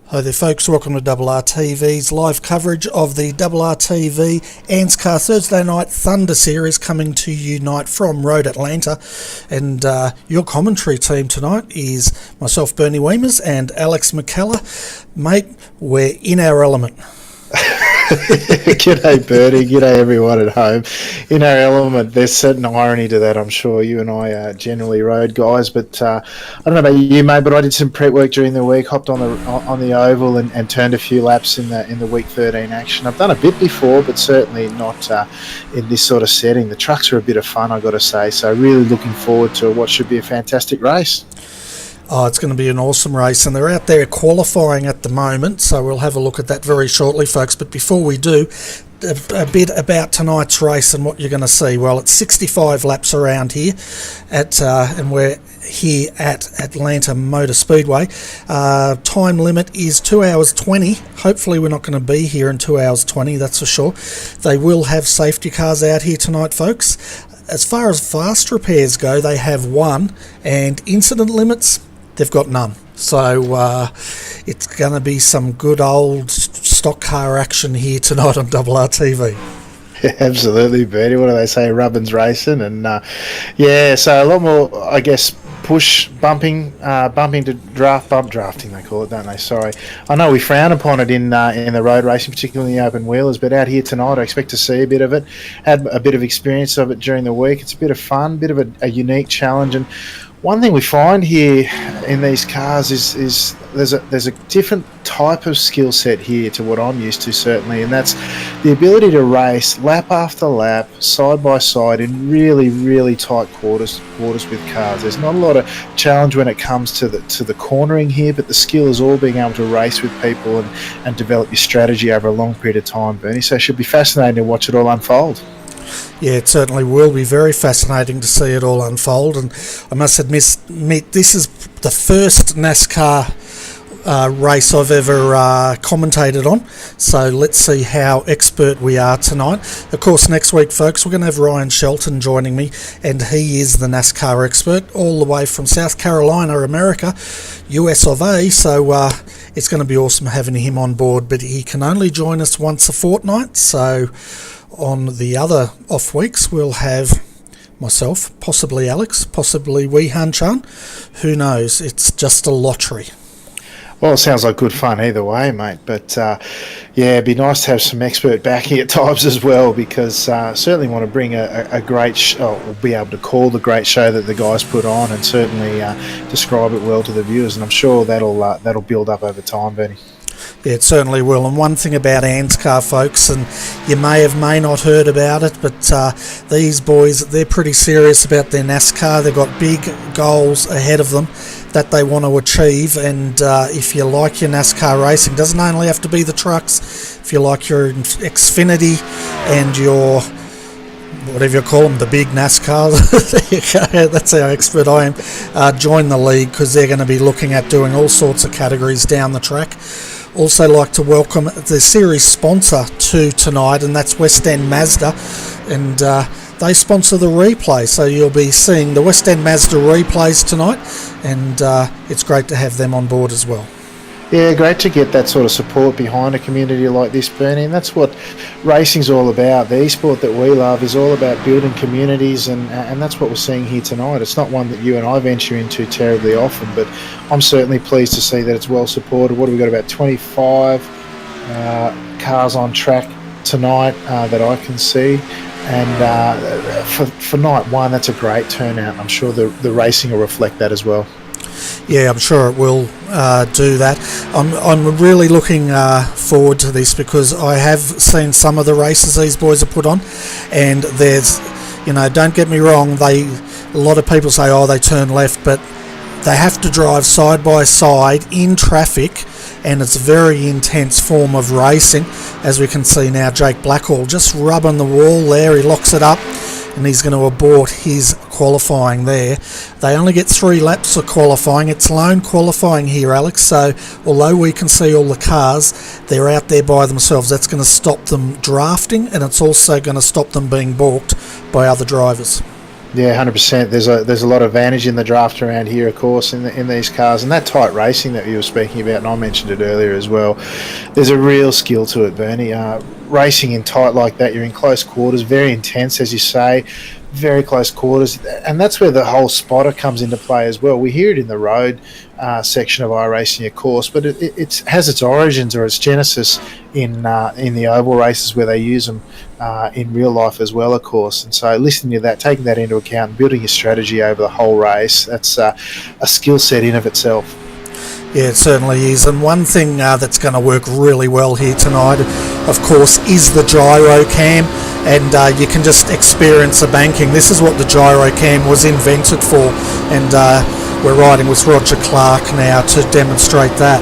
Hi there folks, welcome to RRTV's live coverage of the RRTV ANZCAR Thursday Night Thunder Series coming to you tonight from Road Atlanta. And your commentary team tonight is myself, Bernie Weemers, and Alex McKellar. Mate, we're in our element. G'day Bertie, g'day everyone at home. In our element, there's certain irony to that, I'm sure. You and I are generally road guys, but I don't know about you, mate, but I did some prep work during the week, hopped on the oval and turned a few laps in the week 13 action. I've done a bit before, but certainly not in this sort of setting. The trucks are a bit of fun, I've got to say, so really looking forward to what should be a fantastic race. Oh, it's going to be an awesome race, and they're out there qualifying at the moment, so we'll have a look at that very shortly, folks. But before we do, a bit about tonight's race and what you're going to see. Well, it's 65 laps around here, and we're here at Atlanta Motor Speedway. Time limit is 2 hours 20. Hopefully we're not going to be here in 2 hours 20, that's for sure. They will have safety cars out here tonight, folks. As far as fast repairs go, they have one, and incident limits, they've got none. So it's going to be some good old stock car action here tonight on RRTV. Yeah, absolutely, Bertie. What do they say? Rubbin's racing. And so a lot more, I guess, push, bumping to drafting they call it, don't they? Sorry. I know we frown upon it in the road racing, particularly in the open wheelers, but out here tonight I expect to see a bit of it. Had a bit of experience of it during the week. It's a bit of fun, bit of a unique challenge. And one thing we find here in these cars is there's a different type of skill set here to what I'm used to, certainly, and that's the ability to race lap after lap, side by side, in really, really tight quarters with cars. There's not a lot of challenge when it comes to the cornering here, but the skill is all being able to race with people and develop your strategy over a long period of time, Bernie. So it should be fascinating to watch it all unfold. Yeah, it certainly will be very fascinating to see it all unfold, and I must admit this is the first NASCAR race I've ever commentated on, so let's see how expert we are tonight. Of course, next week, folks, we're going to have Ryan Shelton joining me, and he is the NASCAR expert all the way from South Carolina, America, US of A, so it's going to be awesome having him on board, but he can only join us once a fortnight, so on the other off weeks we'll have myself, possibly Alex, possibly Wee Han Chan, who knows, it's just a lottery. Well, it sounds like good fun either way, mate, but it'd be nice to have some expert backing at times as well, because certainly want to bring a great we'll be able to call the great show that the guys put on, and certainly describe it well to the viewers, and I'm sure that'll build up over time, Bernie. Yeah, it certainly will. And one thing about ANZCAR, folks, and you may not heard about it, but these boys, they're pretty serious about their NASCAR. They've got big goals ahead of them that they want to achieve, and if you like your NASCAR racing, it doesn't only have to be the trucks. If you like your Xfinity and your whatever you call them, the big NASCAR, there you go, that's how expert I am, join the league, because they're going to be looking at doing all sorts of categories down the track. Also like to welcome the series sponsor to tonight, and that's West End Mazda, and they sponsor the replay, so you'll be seeing the West End Mazda replays tonight, and it's great to have them on board as well. Yeah, great to get that sort of support behind a community like this, Bernie, and that's what racing's all about. The e-sport that we love is all about building communities, and that's what we're seeing here tonight. It's not one that you and I venture into terribly often, but I'm certainly pleased to see that it's well supported. What have we got, about 25 cars on track tonight that I can see, and for night one, that's a great turnout. I'm sure the racing will reflect that as well. Yeah, I'm sure it will do that. I'm really looking forward to this, because I have seen some of the races these boys have put on, and there's, don't get me wrong, a lot of people say, they turn left, but they have to drive side by side in traffic, and it's a very intense form of racing, as we can see now. Jake Blackhall just rubbing the wall there, he locks it up, and he's going to abort his qualifying there. They only get 3 laps of qualifying. It's lone qualifying here, Alex, so although we can see all the cars, they're out there by themselves. That's going to stop them drafting, and it's also going to stop them being balked by other drivers. Yeah, 100%. There's a lot of advantage in the draft around here, of course, in these cars, and that tight racing that you were speaking about, and I mentioned it earlier as well. There's a real skill to it, Bernie. Racing in tight like that, you're in close quarters, very intense, as you say, very close quarters, and that's where the whole spotter comes into play as well. We hear it in the road section of iRacing, of course, but it has its origins or its genesis in the oval races where they use them in real life as well, of course. And so listening to that, taking that into account, and building your strategy over the whole race, that's a skill set in of itself. Yeah, it certainly is. And one thing that's going to work really well here tonight, of course, is the gyro cam. And you can just experience the banking. This is what the gyro cam was invented for. And we're riding with Roger Clark now to demonstrate that.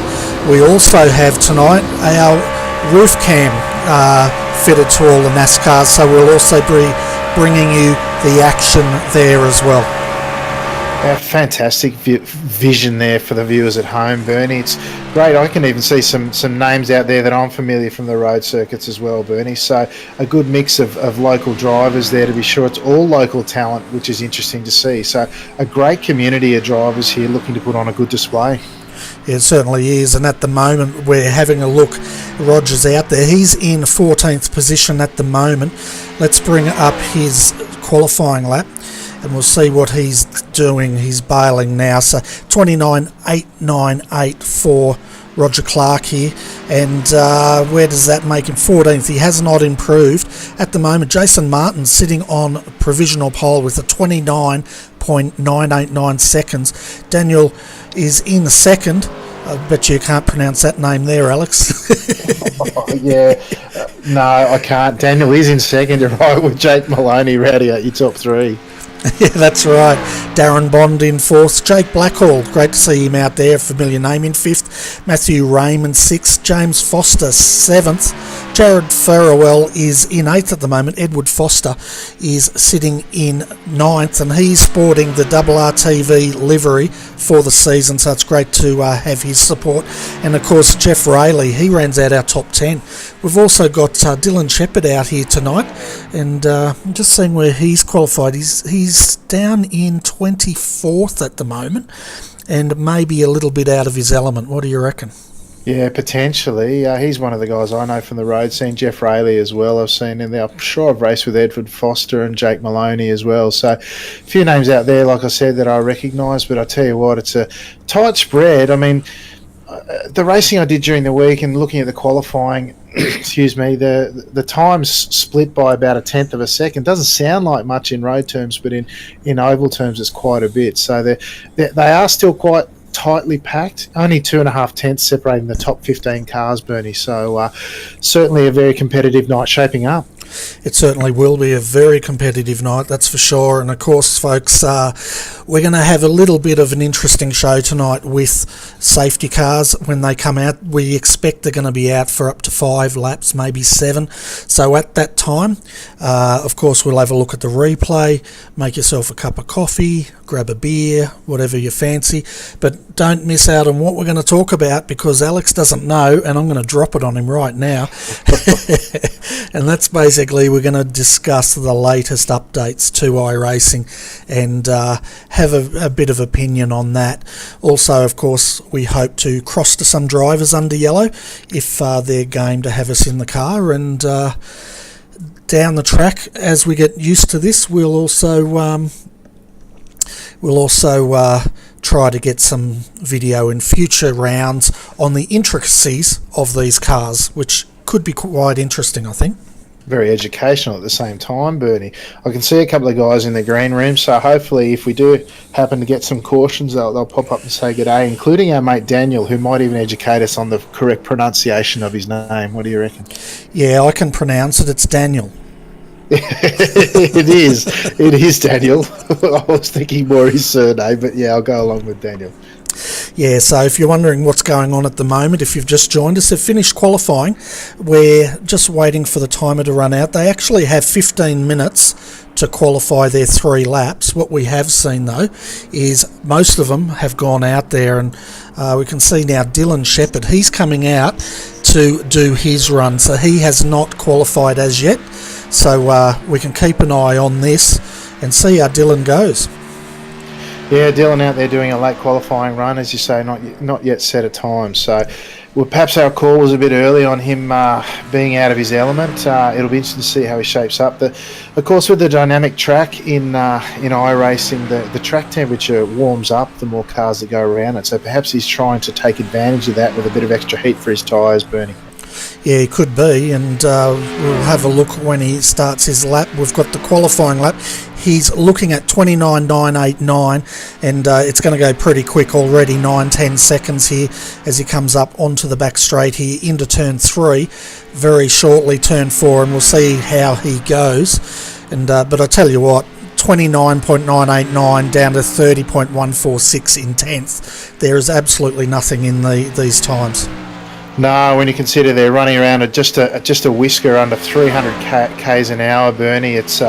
We also have tonight our roof cam fitted to all the NASCARs. So we'll also be bringing you the action there as well. A fantastic vision there for the viewers at home, Bernie. It's great. I can even see some names out there that I'm familiar from the road circuits as well, Bernie. So a good mix of local drivers there to be sure. It's all local talent, which is interesting to see. So a great community of drivers here looking to put on a good display. It certainly is, and at the moment we're having a look. Roger's out there. He's in 14th position at the moment. Let's bring up his qualifying lap, and we'll see what he's doing. He's bailing now, so 29.898 for Roger Clark here, and where does that make him? 14th. He has not improved at the moment. Jason Martin sitting on provisional pole with a 29.989 seconds. Daniel is in second. I bet you can't pronounce that name there, Alex. Yeah, no, I can't. Daniel is in second. You're right, with Jake Maloney rounding out your top three. Yeah, that's right. Darren Bond in fourth. Jake Blackhall, great to see him out there, familiar name, in fifth. Matthew Raymond sixth. James Foster seventh. Jared Farrell is in eighth at the moment. Edward Foster is sitting in ninth, and he's sporting the RRTV livery for the season, so it's great to have his support. And of course, Jeff Rayleigh, he rounds out our top 10. We've also got Dylan Shepherd out here tonight, and I'm just seeing where he's qualified. He's down in 24th at the moment, and maybe a little bit out of his element. What do you reckon? Yeah, potentially. He's one of the guys I know from the road scene. Jeff Rayleigh as well, I've seen in there. I'm sure I've raced with Edward Foster and Jake Maloney as well. So a few names out there, like I said, that I recognise. But I tell you what, it's a tight spread. I mean, the racing I did during the week and looking at the qualifying, excuse me, the times split by about 1/10 of a second. Doesn't sound like much in road terms, but in oval terms, it's quite a bit. So they are still quite tightly packed. Only 2.5 tenths separating the top 15 cars, Bernie. So certainly a very competitive night shaping up. It certainly will be a very competitive night, that's for sure. And of course, folks, we're going to have a little bit of an interesting show tonight with safety cars when they come out. We expect they're going to be out for up to 5 laps, maybe 7. So at that time, of course, we'll have a look at the replay, make yourself a cup of coffee, grab a beer, whatever you fancy. But don't miss out on what we're going to talk about, because Alex doesn't know, and I'm going to drop it on him right now. And that's basically, we're going to discuss the latest updates to iRacing and have a bit of opinion on that. Also, of course, we hope to cross to some drivers under yellow if they're game to have us in the car. And down the track, as we get used to this, we'll also try to get some video in future rounds on the intricacies of these cars, which could be quite interesting, I think. Very educational at the same time, Bernie. I can see a couple of guys in the green room, so hopefully if we do happen to get some cautions, they'll pop up and say good day, including our mate Daniel, who might even educate us on the correct pronunciation of his name. What do you reckon? Yeah, I can pronounce it. It's Daniel. It is Daniel. I was thinking more his surname, but yeah, I'll go along with Daniel. Yeah, so if you're wondering what's going on at the moment, if you've just joined us, they've finished qualifying. We're just waiting for the timer to run out. They actually have 15 minutes to qualify their 3 laps. What we have seen, though, is most of them have gone out there, and we can see now Dylan Shepherd, he's coming out to do his run, so he has not qualified as yet. So we can keep an eye on this and see how Dylan goes. Yeah, Dylan out there doing a late qualifying run, as you say, not yet set a time. So, well, perhaps our call was a bit early on him being out of his element. It'll be interesting to see how he shapes up. Of course, with the dynamic track in iRacing, the track temperature warms up the more cars that go around it. So perhaps he's trying to take advantage of that with a bit of extra heat for his tyres, Bernie. Yeah, he could be, and we'll have a look when he starts his lap. We've got the qualifying lap. He's looking at 29.989, and it's going to go pretty quick already, 9-10 seconds here as he comes up onto the back straight here into turn 3. Very shortly turn 4, and we'll see how he goes. And but I tell you what, 29.989 down to 30.146 in 10th. There is absolutely nothing in these times. No, when you consider they're running around at just a whisker under 300 k's an hour, Bernie, it's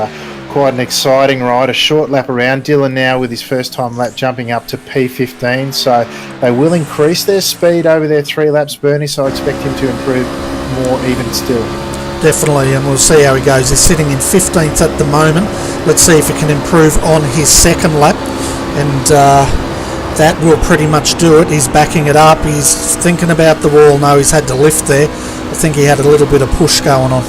quite an exciting ride. A short lap around. Dylan now with his first time lap jumping up to P15, so they will increase their speed over their 3 laps, Bernie, so I expect him to improve more even still. Definitely, and we'll see how he goes. He's sitting in 15th at the moment. Let's see if he can improve on his second lap, and that will pretty much do it. He's backing it up. He's thinking about the wall. No, he's had to lift there. I think he had a little bit of push going on.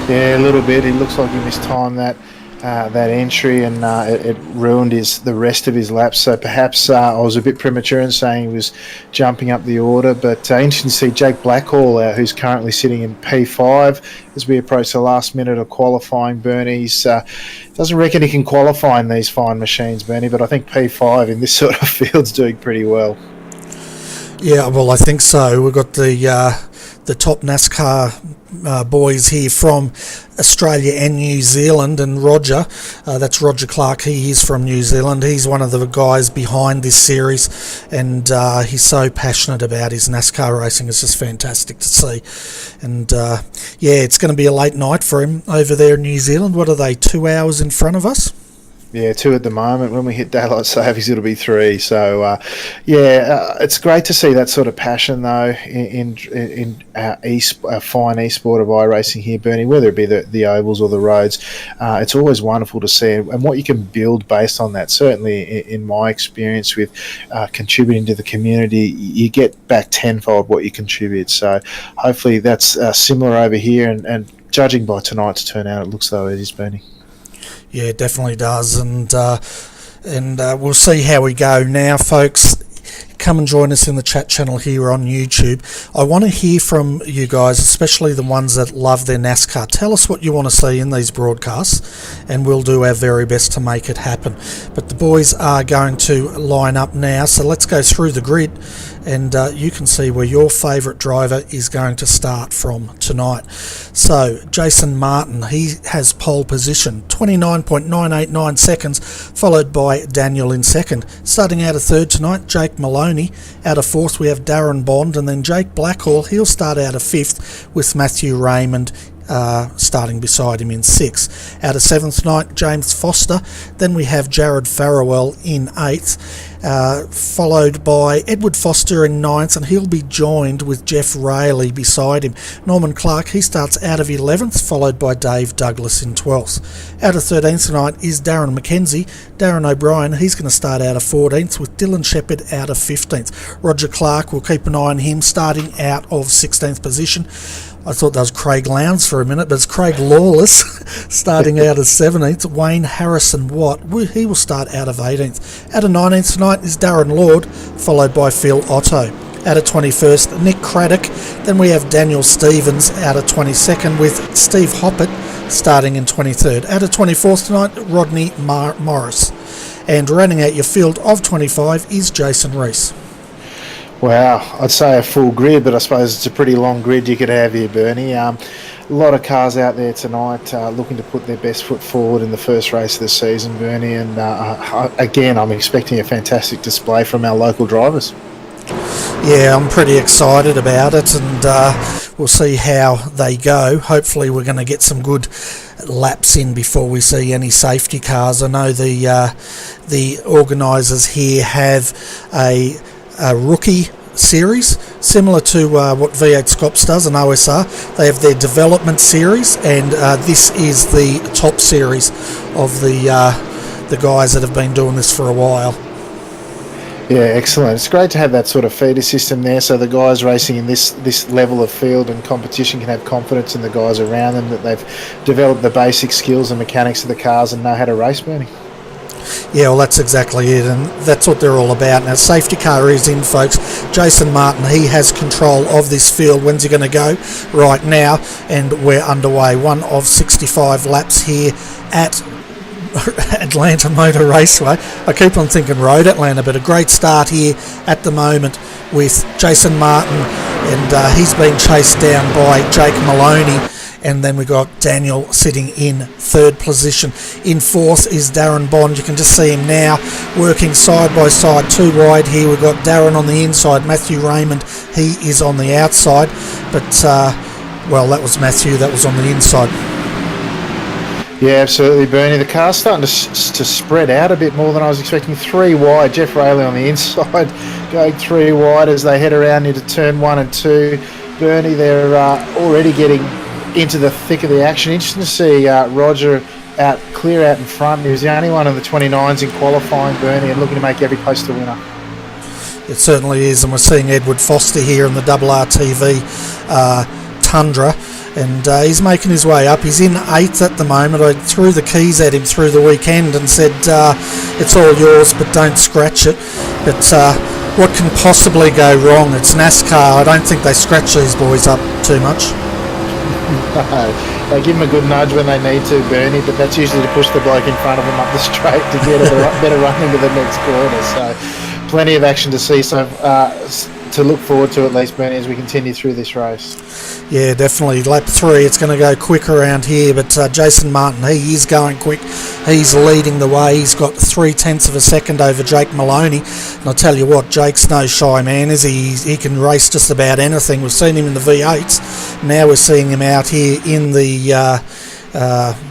Yeah, a little bit. It looks like he mistimed that entry, and it ruined the rest of his laps. So perhaps I was a bit premature in saying he was jumping up the order. But interesting to see Jake Blackhall, who's currently sitting in P5 as we approach the last minute of qualifying. Bernie's doesn't reckon he can qualify in these fine machines, Bernie, but I think P5 in this sort of field's doing pretty well. Yeah, well, I think so. We've got the top NASCAR boys here from Australia and New Zealand, and Roger, that's Roger Clark. He is from New Zealand. He's one of the guys behind this series, and he's so passionate about his NASCAR racing. It's just fantastic to see. And yeah, it's going to be a late night for him over there in New Zealand. What are they, 2 hours in front of us? Yeah, 2 at the moment. When we hit daylight savings, it'll be 3. So, it's great to see that sort of passion, though, in our fine e-sport of iRacing here, Bernie, whether it be the ovals or the roads. It's always wonderful to see, and what you can build based on that. Certainly, in my experience with contributing to the community, you get back tenfold what you contribute. So, hopefully, that's similar over here, and judging by tonight's turnout, it looks though it is, Bernie. Yeah, it definitely does, and we'll see how we go now, folks. Come and join us in the chat channel here on YouTube. I want to hear from you guys, especially the ones that love their NASCAR. Tell us what you want to see in these broadcasts, and we'll do our very best to make it happen. But the boys are going to line up now, so let's go through the grid, and you can see where your favourite driver is going to start from tonight. So, Jason Martin, he has pole position, 29.989 seconds, followed by Daniel in second. Starting out of third tonight, Jake Maloney. Out of fourth, we have Darren Bond, and then Jake Blackhall, he'll start out of fifth with Matthew Raymond starting beside him in sixth. Out of seventh tonight, James Foster. Then we have Jared Farrell in eighth, followed by Edward Foster in ninth, and he'll be joined with Jeff Rayleigh beside him. Norman Clark, he starts out of 11th, followed by Dave Douglas in 12th. Out of 13th tonight is Darren McKenzie. Darren O'Brien, he's going to start out of 14th, with Dylan Shepherd out of 15th. Roger Clark, we'll keep an eye on him, starting out of 16th position. I thought that was Craig Lowndes for a minute, but it's Craig Lawless starting out as 17th. Wayne Harrison Watt, he will start out of 18th. Out of 19th tonight is Darren Lord, followed by Phil Otto. Out of 21st, Nick Craddock. Then we have Daniel Stevens out of 22nd, with Steve Hoppett starting in 23rd. Out of 24th tonight, Rodney Morris. And rounding out your field of 25 is Jason Reese. Wow, I'd say a full grid, but I suppose it's a pretty long grid you could have here, Bernie. A lot of cars out there tonight looking to put their best foot forward in the first race of the season, Bernie, and again, I'm expecting a fantastic display from our local drivers. Yeah, I'm pretty excited about it, and we'll see how they go. Hopefully we're going to get some good laps in before we see any safety cars. I know the organisers here have a rookie series, similar to what V8 Scops does and OSR. They have their development series, and this is the top series of the guys that have been doing this for a while. Yeah, excellent. It's great to have that sort of feeder system there, so the guys racing in this level of field and competition can have confidence in the guys around them, that they've developed the basic skills and mechanics of the cars and know how to race, Bernie. Yeah, well, that's exactly it, and that's what they're all about. Now, safety car is in, folks. Jason Martin, he has control of this field. When's he going to go? Right now, and we're underway. One of 65 laps here at Atlanta Motor Raceway. I keep on thinking Road Atlanta, but a great start here at the moment with Jason Martin, and he's been chased down by Jake Maloney, and then we got Daniel sitting in third position. In fourth is Darren Bond. You can just see him now working side by side, too wide here. We've got Darren on the inside, Matthew Raymond, he is on the outside, but well, that was Matthew, that was on the inside. Yeah, absolutely, Bernie. The car's starting to spread out a bit more than I was expecting. 3 wide, Jeff Rayleigh on the inside, going 3 wide as they head around into turn 1 and 2. Bernie, they're already getting into the thick of the action. Interesting to see Roger clear out in front. He was the only one of the 29s in qualifying, Bernie, and looking to make every post a winner. It certainly is, and we're seeing Edward Foster here in the RRTV Tundra, and he's making his way up. He's in 8th at the moment. I threw the keys at him through the weekend and said, it's all yours, but don't scratch it. But what can possibly go wrong? It's NASCAR. I don't think they scratch these boys up too much. No, they give them a good nudge when they need to, Bernie, but that's usually to push the bloke in front of them up the straight to get a better run into the next corner. So plenty of action to see, so to look forward to at least, Bernie, as we continue through this race. Yeah, definitely. Lap 3, it's going to go quick around here, but Jason Martin, he is going quick. He's leading the way. He's got 0.3 of a second over Jake Maloney. And I'll tell you what, Jake's no shy man, is he? He can race just about anything. We've seen him in the V8s. Now we're seeing him out here in the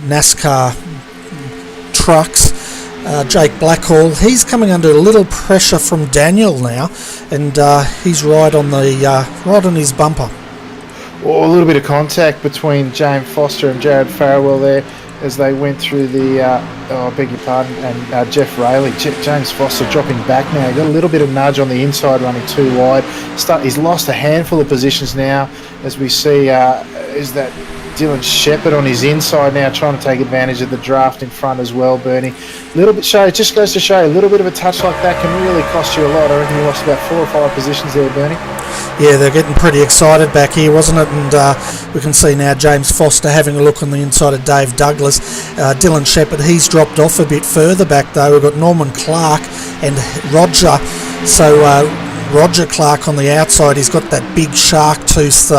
NASCAR trucks. Jake Blackhall, he's coming under a little pressure from Daniel now, and he's right on his bumper. Well, a little bit of contact between James Foster and Jared Farrell there as they went through the, I beg your pardon, and Jeff Rayleigh. James Foster dropping back now. He got a little bit of nudge on the inside, running too wide. He's lost a handful of positions now, as we see, is that Dylan Shepherd on his inside now, trying to take advantage of the draft in front as well, Bernie. A little bit show, it just goes to show, a little bit of a touch like that can really cost you a lot. I reckon he lost about 4 or 5 positions there, Bernie. Yeah, they're getting pretty excited back here, wasn't it? And we can see now James Foster having a look on the inside of Dave Douglas. Dylan Shepherd, he's dropped off a bit further back though. We've got Norman Clark and Roger. So Roger Clark on the outside, he's got that big shark tooth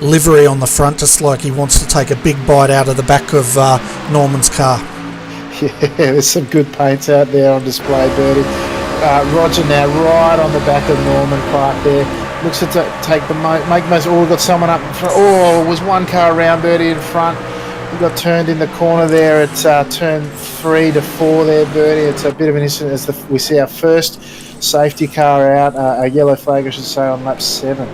livery on the front, just like he wants to take a big bite out of the back of Norman's car. Yeah, there's some good paints out there on display, Bertie. Roger now right on the back of Norman Clark there. Looks to take the make most. Oh, we've got someone up in front. Oh, it was one car around, Bertie, in front. We got turned in the corner there at turn 3 to 4 there, Bertie. It's a bit of an incident as we see our first safety car out, a yellow flag, I should say, on lap 7.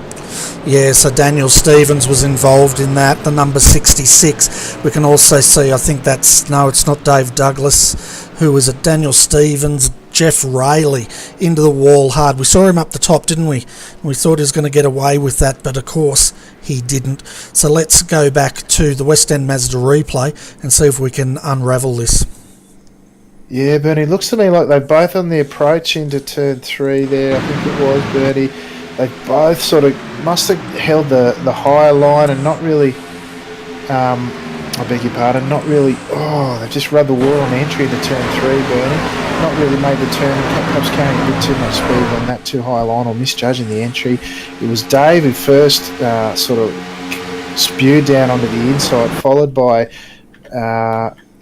Yeah, so Daniel Stevens was involved in that, the number 66. We can also see, I think it's not Dave Douglas. Who was it? Daniel Stevens, Jeff Rayleigh, into the wall hard. We saw him up the top, didn't we? We thought he was going to get away with that, but of course he didn't. So let's go back to the West End Mazda replay and see if we can unravel this. Yeah, Bernie, looks to me like they're both on the approach into turn 3 there, I think it was, Bernie. They both sort of must have held the higher line and not really, I beg your pardon, not really, they've just rubbed the wall on entry into turn 3, Bernie. Not really made the turn, perhaps carrying a bit too much speed on that too high line or misjudging the entry. It was Dave who first sort of spewed down onto the inside, followed by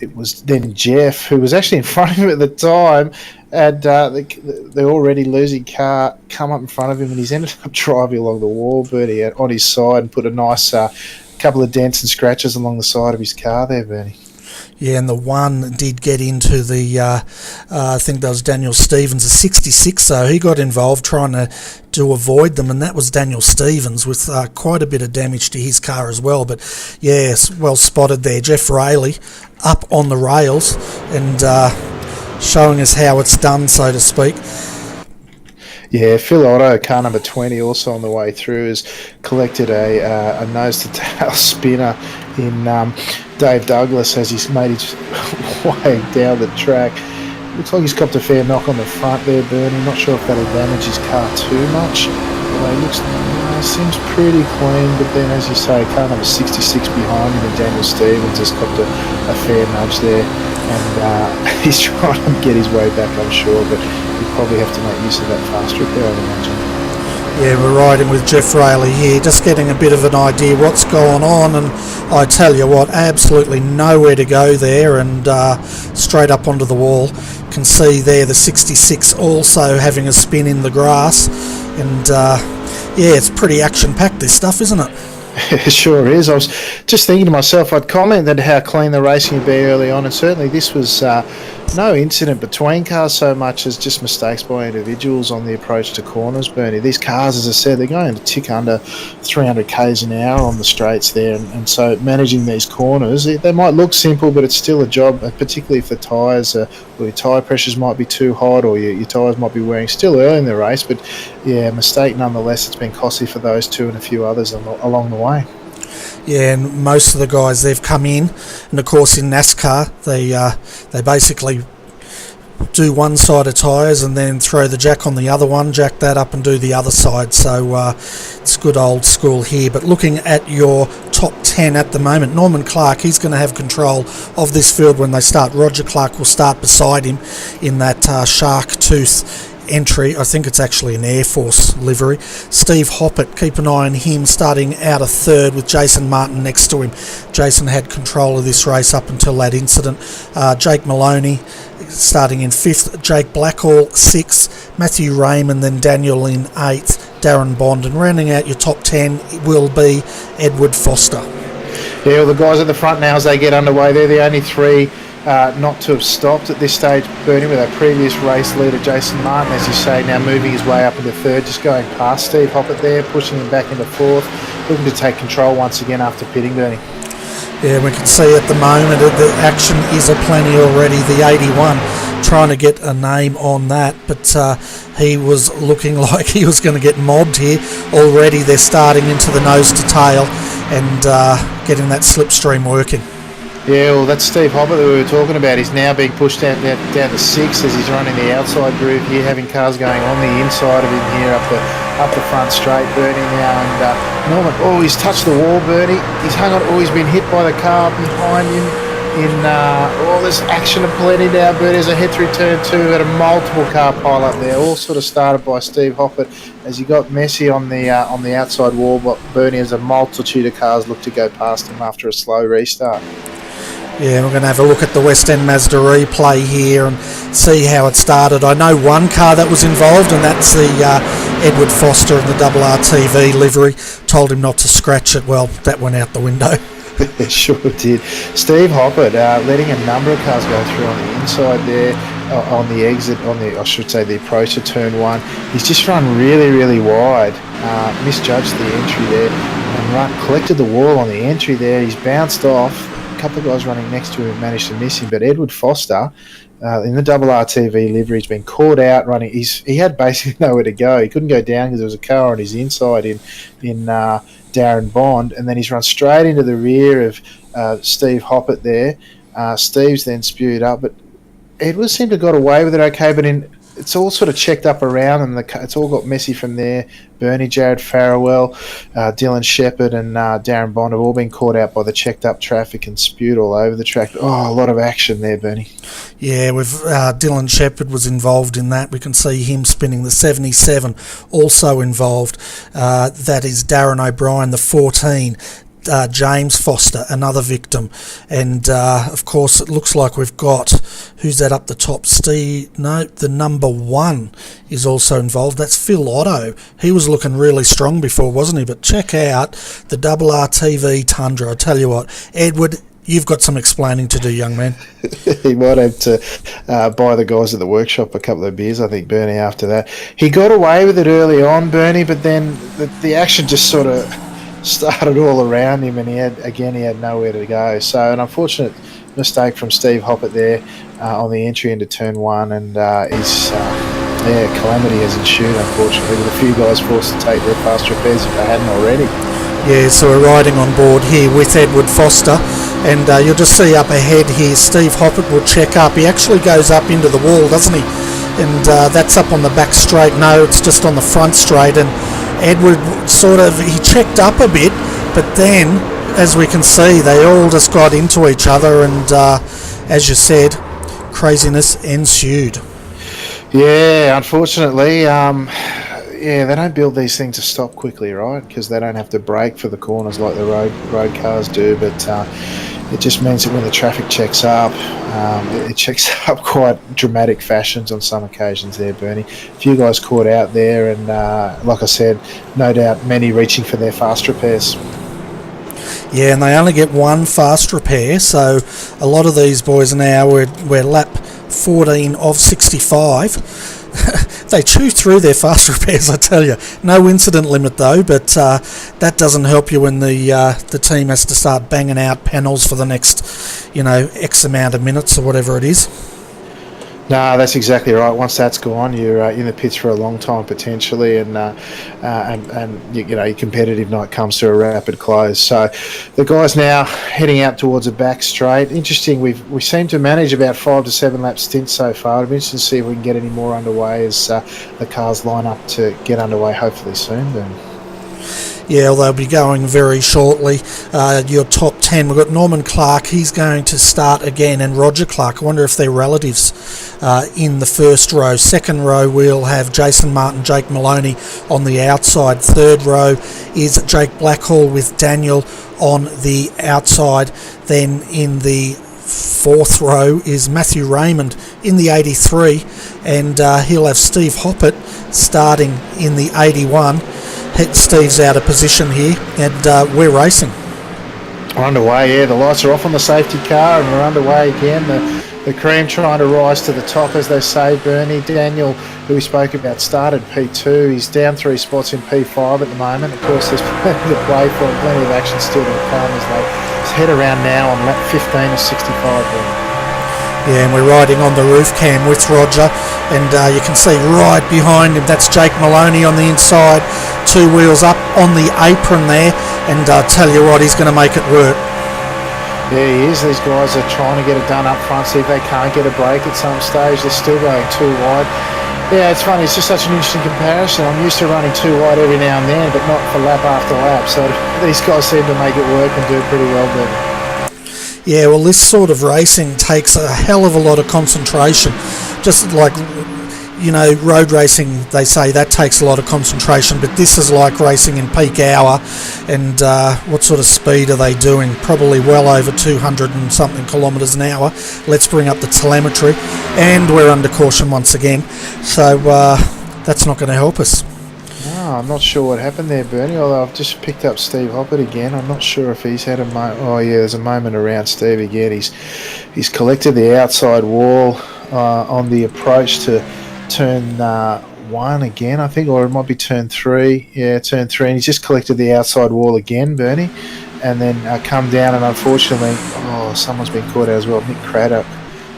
it was then Jeff, who was actually in front of him at the time, and the already losing car come up in front of him, and he's ended up driving along the wall, Bernie, on his side, and put a nice couple of dents and scratches along the side of his car there, Bernie. Yeah, and the one did get into the, I think that was Daniel Stevens, a 66, so he got involved trying to avoid them, and that was Daniel Stevens with quite a bit of damage to his car as well. But yes, well spotted there. Jeff Rayleigh up on the rails and showing us how it's done, so to speak. Yeah, Phil Otto, car number 20, also on the way through, has collected a nose-to-tail spinner in Dave Douglas as he's made his way down the track. Looks like he's copped a fair knock on the front there, Bernie. Not sure if that'll damage his car too much. Seems pretty clean, but then, as you say, car number 66 behind him, and Daniel Stevens has copped a fair nudge there, and he's trying to get his way back, I'm sure, but you probably have to make use of that fast strip there, I'd imagine. Yeah, we're riding with Jeff Rayleigh here, just getting a bit of an idea what's going on, and I tell you what, absolutely nowhere to go there, and straight up onto the wall. Can see there the 66 also having a spin in the grass, and yeah, it's pretty action-packed, this stuff, isn't it? It sure is. I was just thinking to myself, I'd commented how clean the racing would be early on, and certainly this was no incident between cars so much as just mistakes by individuals on the approach to corners, Bernie. These cars, as I said, they're going to tick under 300 k's an hour on the straights there, and so managing these corners, they might look simple, but it's still a job, particularly if the tyres or your tyre pressures might be too hot, or your tyres might be wearing still early in the race. But yeah, mistake nonetheless. It's been costly for those two and a few others along the way. Yeah, and most of the guys, they've come in, and of course in NASCAR they basically do one side of tyres and then throw the jack on the other one, jack that up and do the other side. So it's good old school here. But looking at your top 10 at the moment, Norman Clark, he's going to have control of this field when they start. Roger Clark will start beside him in that shark tooth entry. I think it's actually an Air Force livery. Steve Hoppett, keep an eye on him, starting out of third with Jason Martin next to him. Jason had control of this race up until that incident. Jake Maloney starting in fifth, Jake Blackall sixth, Matthew Raymond, then Daniel in eighth, Darren Bond, and rounding out your top 10 will be Edward Foster. Yeah, well, the guys at the front now as they get underway, they're the only three not to have stopped at this stage, Bernie, with our previous race leader Jason Martin, as you say, now moving his way up into third, just going past Steve Hoppett there, pushing him back into fourth, looking to take control once again after pitting, Bernie. Yeah, we can see at the moment the action is aplenty already. The 81 trying to get a name on that, but he was looking like he was going to get mobbed here. Already they're starting into the nose to tail and getting that slipstream working. Yeah, well, that's Steve Hoppett that we were talking about. He's now being pushed down to sixth as he's running the outside groove here, having cars going on the inside of him here up the front straight, Bernie now. And Norman, he's touched the wall, Bernie. He's hung on. He's been hit by the car behind him. There's action aplenty now, Bernie. There's a head through turn two at a multiple car pile up there, all sort of started by Steve Hoppett as he got messy on the outside wall. But Bernie, as a multitude of cars look to go past him after a slow restart. Yeah, we're going to have a look at the West End Mazda replay here and see how it started. I know one car that was involved, and that's the Edward Foster in the RRTV livery. Told him not to scratch it. Well, that went out the window. It sure did. Steve Hoppett letting a number of cars go through on the inside there, on the exit, the approach to turn one. He's just run really, really wide, misjudged the entry there, and collected the wall on the entry there. He's bounced off. A couple of guys running next to him managed to miss him, but Edward Foster in the RRTV livery has been caught out running. He had basically nowhere to go. He couldn't go down because there was a car on his inside in Darren Bond, and then he's run straight into the rear of Steve Hoppett there. Steve's then spewed up, but Edward seemed to have got away with it okay, but it's all sort of checked up around, and it's all got messy from there. Bernie, Jared Farrell, Dylan Shepherd and Darren Bond have all been caught out by the checked up traffic and spewed all over the track. Oh, a lot of action there, Bernie. Yeah, Dylan Shepherd was involved in that. We can see him spinning. The 77 also involved. That is Darren O'Brien, the 14. James Foster, another victim, and of course it looks like we've got, who's that up the top? The number 1 is also involved. That's Phil Otto. He was looking really strong before, wasn't he? But check out the RRTV Tundra. I tell you what, Edward, You've got some explaining to do, young man. He might have to buy the guys at the workshop a couple of beers, I think, Bernie, after that. He got away with it early on, Bernie, but then the action just sort of started all around him, and he had nowhere to go. So an unfortunate mistake from Steve Hoppett there on the entry into turn one, and calamity has ensued, unfortunately, with a few guys forced to take their fast repairs if they hadn't already. Yeah, so we're riding on board here with Edward Foster, and you'll just see up ahead here Steve Hoppett will check up. He actually goes up into the wall, doesn't he? And that's up on the back straight. No, it's just on the front straight, and Edward he checked up a bit, but then, as we can see, they all just got into each other, and as you said, craziness ensued. Yeah, unfortunately, they don't build these things to stop quickly, right? Because they don't have to brake for the corners like the road cars do. But it just means that when the traffic checks up, it checks up quite dramatic fashions on some occasions there, Bernie. A few guys caught out there, and like I said, no doubt many reaching for their fast repairs. Yeah, and they only get one fast repair, so a lot of these boys now, we're lap 14 of 65. They chew through their fast repairs, I tell you. No incident limit though, but that doesn't help you when the team has to start banging out panels for the next, X amount of minutes or whatever it is. No, that's exactly right. Once that's gone, you're in the pits for a long time potentially, and your competitive night comes to a rapid close. So the guys now heading out towards the back straight. Interesting. We seem to manage about 5 to 7 lap stints so far. It'll be interesting to see if we can get any more underway as the cars line up to get underway hopefully soon. Then. Yeah, they'll be going very shortly. Your top 10, we've got Norman Clark, he's going to start again, and Roger Clark. I wonder if they're relatives in the first row. Second row, we'll have Jason Martin, Jake Maloney on the outside. Third row is Jake Blackhall with Daniel on the outside. Then in the fourth row is Matthew Raymond in the 83, and he'll have Steve Hoppett starting in the 81. Steve's out of position here, and we're racing. We're underway, yeah. The lights are off on the safety car, and we're underway again. The cream trying to rise to the top, as they say, Bernie. Daniel, who we spoke about, started P2. He's down 3 spots in P5 at the moment. Of course, there's plenty to play for and plenty of action still to come as they head around now on lap 15 of 65, Bernie. Yeah, and we're riding on the roof cam with Roger, and you can see right behind him, that's Jake Maloney on the inside, 2 wheels up on the apron there, and tell you what, he's going to make it work. Yeah, he is. These guys are trying to get it done up front, see if they can't get a break at some stage. They're still going too wide. Yeah, it's funny, it's just such an interesting comparison. I'm used to running too wide every now and then, but not for lap after lap, so these guys seem to make it work and do it pretty well there. Yeah, well, this sort of racing takes a hell of a lot of concentration. Just like, road racing, they say that takes a lot of concentration, but this is like racing in peak hour. And what sort of speed are they doing? Probably well over 200 and something kilometres an hour. Let's bring up the telemetry. And we're under caution once again. So that's not going to help us. No, I'm not sure what happened there, Bernie, although I've just picked up Steve Hoppett again. I'm not sure if he's had a moment. Oh, yeah, there's a moment around Steve again. He's collected the outside wall on the approach to turn 1 again, I think, or it might be turn 3. Yeah, turn 3. And he's just collected the outside wall again, Bernie, and then come down, and unfortunately, someone's been caught out as well. Nick Craddock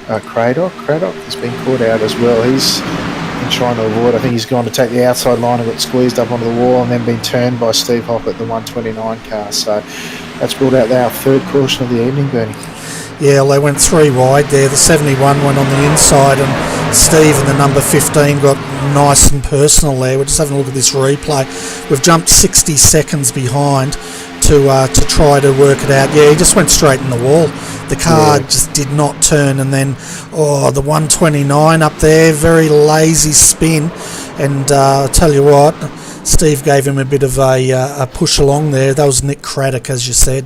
has been caught out as well. He's been trying to avoid. I think he's gone to take the outside line and got squeezed up onto the wall and then been turned by Steve Hoppett, the 129 car. So that's brought out our third caution of the evening, Bernie. Yeah, well, they went 3 wide there. The 71 went on the inside, and Steve and the number 15 got nice and personal there. We're just having a look at this replay. We've jumped 60 seconds behind to try to work it out. Yeah, he just went straight in the wall. The car just did not turn, and then the 129 up there, very lazy spin, and I'll tell you what, Steve gave him a bit of a push along there. That was Nick Craddock, as you said.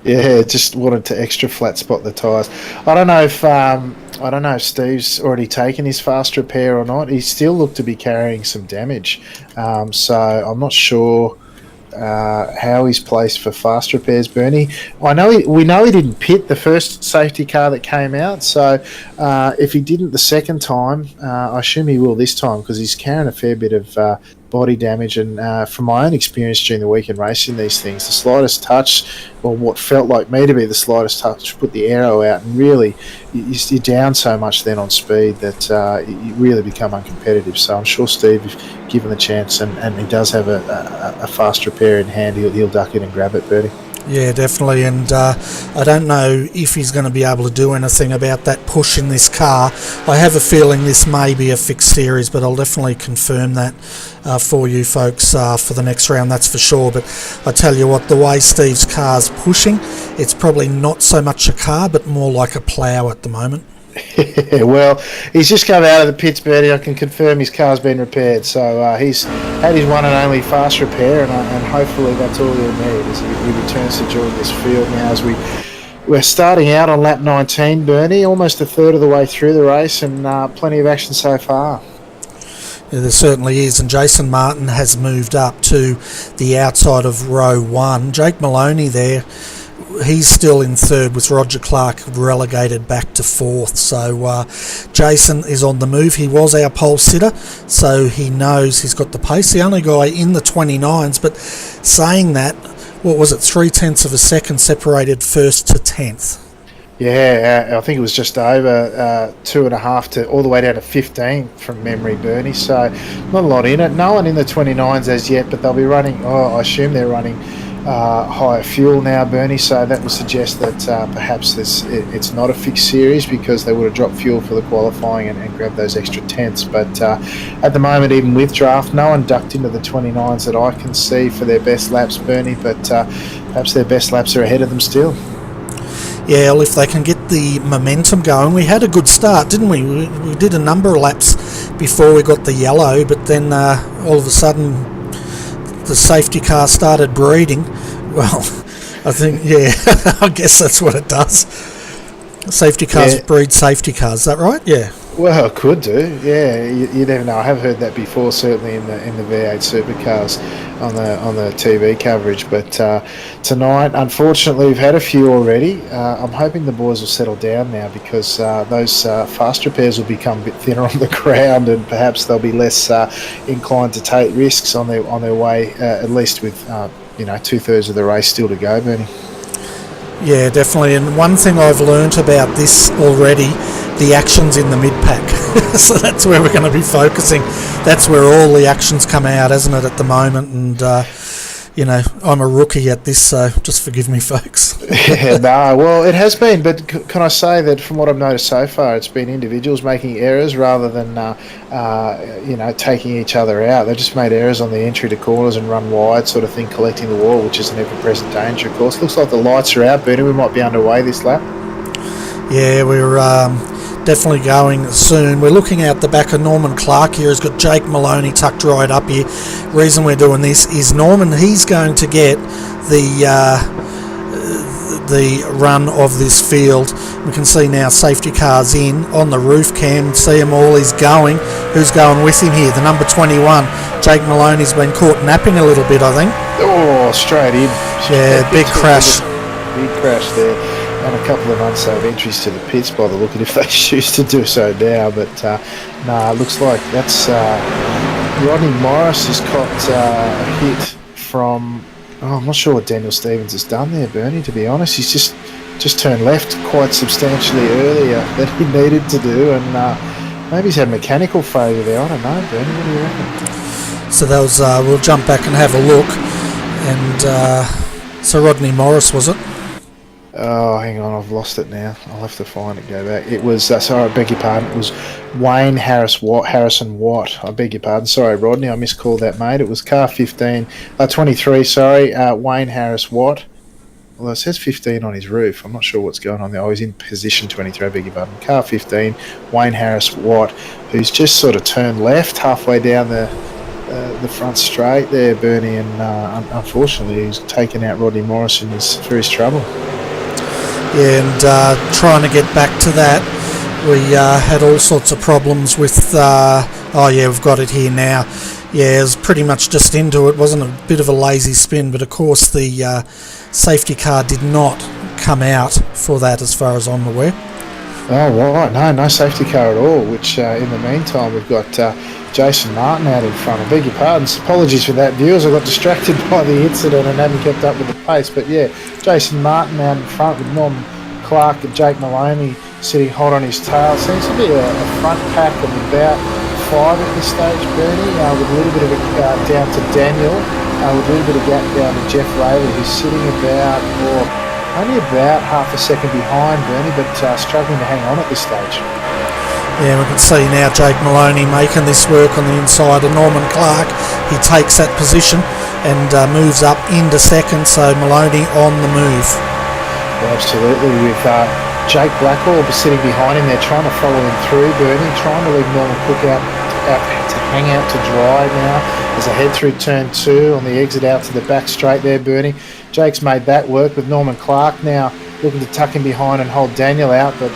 Yeah, just wanted to extra flat spot the tyres. I don't know if Steve's already taken his fast repair or not. He still looked to be carrying some damage, so I'm not sure how he's placed for fast repairs, Bernie. We know he didn't pit the first safety car that came out, so if he didn't the second time, I assume he will this time because he's carrying a fair bit of body damage. And from my own experience during the weekend racing these things, the slightest touch, or what felt like me to be the slightest touch, put the aero out, and really you're down so much then on speed that you really become uncompetitive. So I'm sure Steve, if given the chance, and he does have a fast repair in hand, he'll duck in and grab it, Bertie. Yeah, definitely, and I don't know if he's going to be able to do anything about that push in this car. I have a feeling this may be a fixed series, but I'll definitely confirm that for you folks for the next round, that's for sure. But I tell you what, the way Steve's car's pushing, it's probably not so much a car, but more like a plough at the moment. Well, he's just come out of the pits, Bertie. I can confirm his car's been repaired, so he's had his one and only fast repair, and hopefully that's all he'll need as he returns to join this field now. As we're starting out on lap 19, Bernie, almost a third of the way through the race, and plenty of action so far. Yeah, there certainly is, and Jason Martin has moved up to the outside of row 1. Jake Maloney there, he's still in third, with Roger Clark relegated back to fourth. So Jason is on the move. He was our pole sitter, so he knows he's got the pace. The only guy in the 29s, but saying that, what was it, 0.3 of a second separated first to 10th. Yeah, I think it was just over 2.5 to all the way down to 15 from memory, Bernie. So not a lot in it. No one in the 29s as yet, but they'll be running, I assume they're running higher fuel now, Bernie, so that would suggest that perhaps it's not a fixed series because they would have dropped fuel for the qualifying and grabbed those extra tenths. But at the moment, even with draft, no one ducked into the 29s that I can see for their best laps, Bernie, but perhaps their best laps are ahead of them still. Yeah, well, if they can get the momentum going. We had a good start, didn't we? We did a number of laps before we got the yellow, but then all of a sudden the safety car started breeding. Well, I think, yeah, I guess that's what it does. Safety cars breed safety cars, is that right? Yeah. Well, it could do, yeah. You never know. I have heard that before, certainly in the V8 supercars on the TV coverage. But tonight, unfortunately, we've had a few already. I'm hoping the boys will settle down now because those fast repairs will become a bit thinner on the ground, and perhaps they'll be less inclined to take risks on their way. At least with 2/3 of the race still to go, Bernie. Yeah, definitely. And one thing I've learnt about this already, the action's in the mid-pack. So that's where we're going to be focusing. That's where all the actions come out, isn't it, at the moment? And, I'm a rookie at this, so just forgive me, folks. Yeah, no, well, it has been, but can I say that from what I've noticed so far, it's been individuals making errors rather than, taking each other out. They've just made errors on the entry to corners and run wide sort of thing, collecting the wall, which is an ever-present danger, of course. Looks like the lights are out, Bernie. We might be underway this lap. Yeah, we're definitely going soon. We're looking out the back of Norman Clark here. He's got Jake Maloney tucked right up here. Reason we're doing this is Norman, he's going to get the run of this field. We can see now safety cars in on the roof cam. See them all. He's going. Who's going with him here? The number 21. Jake Maloney's been caught napping a little bit, I think. Oh, straight in. Yeah, big crash. Big crash there. And a couple of unsafe entries to the pits by the look at if they choose to do so now. But it looks like that's Rodney Morris has caught a hit from. I'm not sure what Daniel Stevens has done there, Bernie, to be honest. He's just turned left quite substantially earlier than he needed to do, and maybe he's had mechanical failure there. I don't know, Bernie, what do you reckon? So that was, we'll jump back and have a look. And so Rodney Morris, was it? Oh, hang on, I've lost it now. I'll have to find it, go back. It was, sorry, I beg your pardon, it was Wayne Harrison Watt. I beg your pardon. Sorry, Rodney, I miscalled that, mate. It was car 23, Wayne Harris Watt. Well, it says 15 on his roof. I'm not sure what's going on there. I was in position 23, I beg your pardon. Car 15, Wayne Harris Watt, who's just sort of turned left halfway down the front straight there, Bernie, and unfortunately he's taken out Rodney Morris for his trouble. Yeah, and trying to get back to that, we had all sorts of problems with, I Oh yeah, we've got it here now. Yeah, it was pretty much just into it. Wasn't a bit of a lazy spin, but of course the safety car did not come out for that, as far as I'm aware. Oh right, no safety car at all. Which in the meantime we've got Jason Martin out in front. I beg your pardon. Apologies for that, viewers. I got distracted by the incident and hadn't kept up with the pace. But yeah, Jason Martin out in front with Norman Clark and Jake Maloney sitting hot on his tail. Seems to be a front pack of about 5 at this stage, Bernie, with a little bit of a down to Daniel, with a little bit of gap down to Jeff Rayleigh, who's sitting only about half a second behind Bernie, but struggling to hang on at this stage. Yeah, we can see now Jake Maloney making this work on the inside of Norman Clark. He takes that position and moves up into second, so Maloney on the move. Absolutely, with Jake Blackwell sitting behind him there, trying to follow him through, Bernie, trying to leave Norman Cook out to hang out to dry now as they head through turn 2 on the exit out to the back straight there, Bernie. Jake's made that work with Norman Clark now looking to tuck him behind and hold Daniel out, but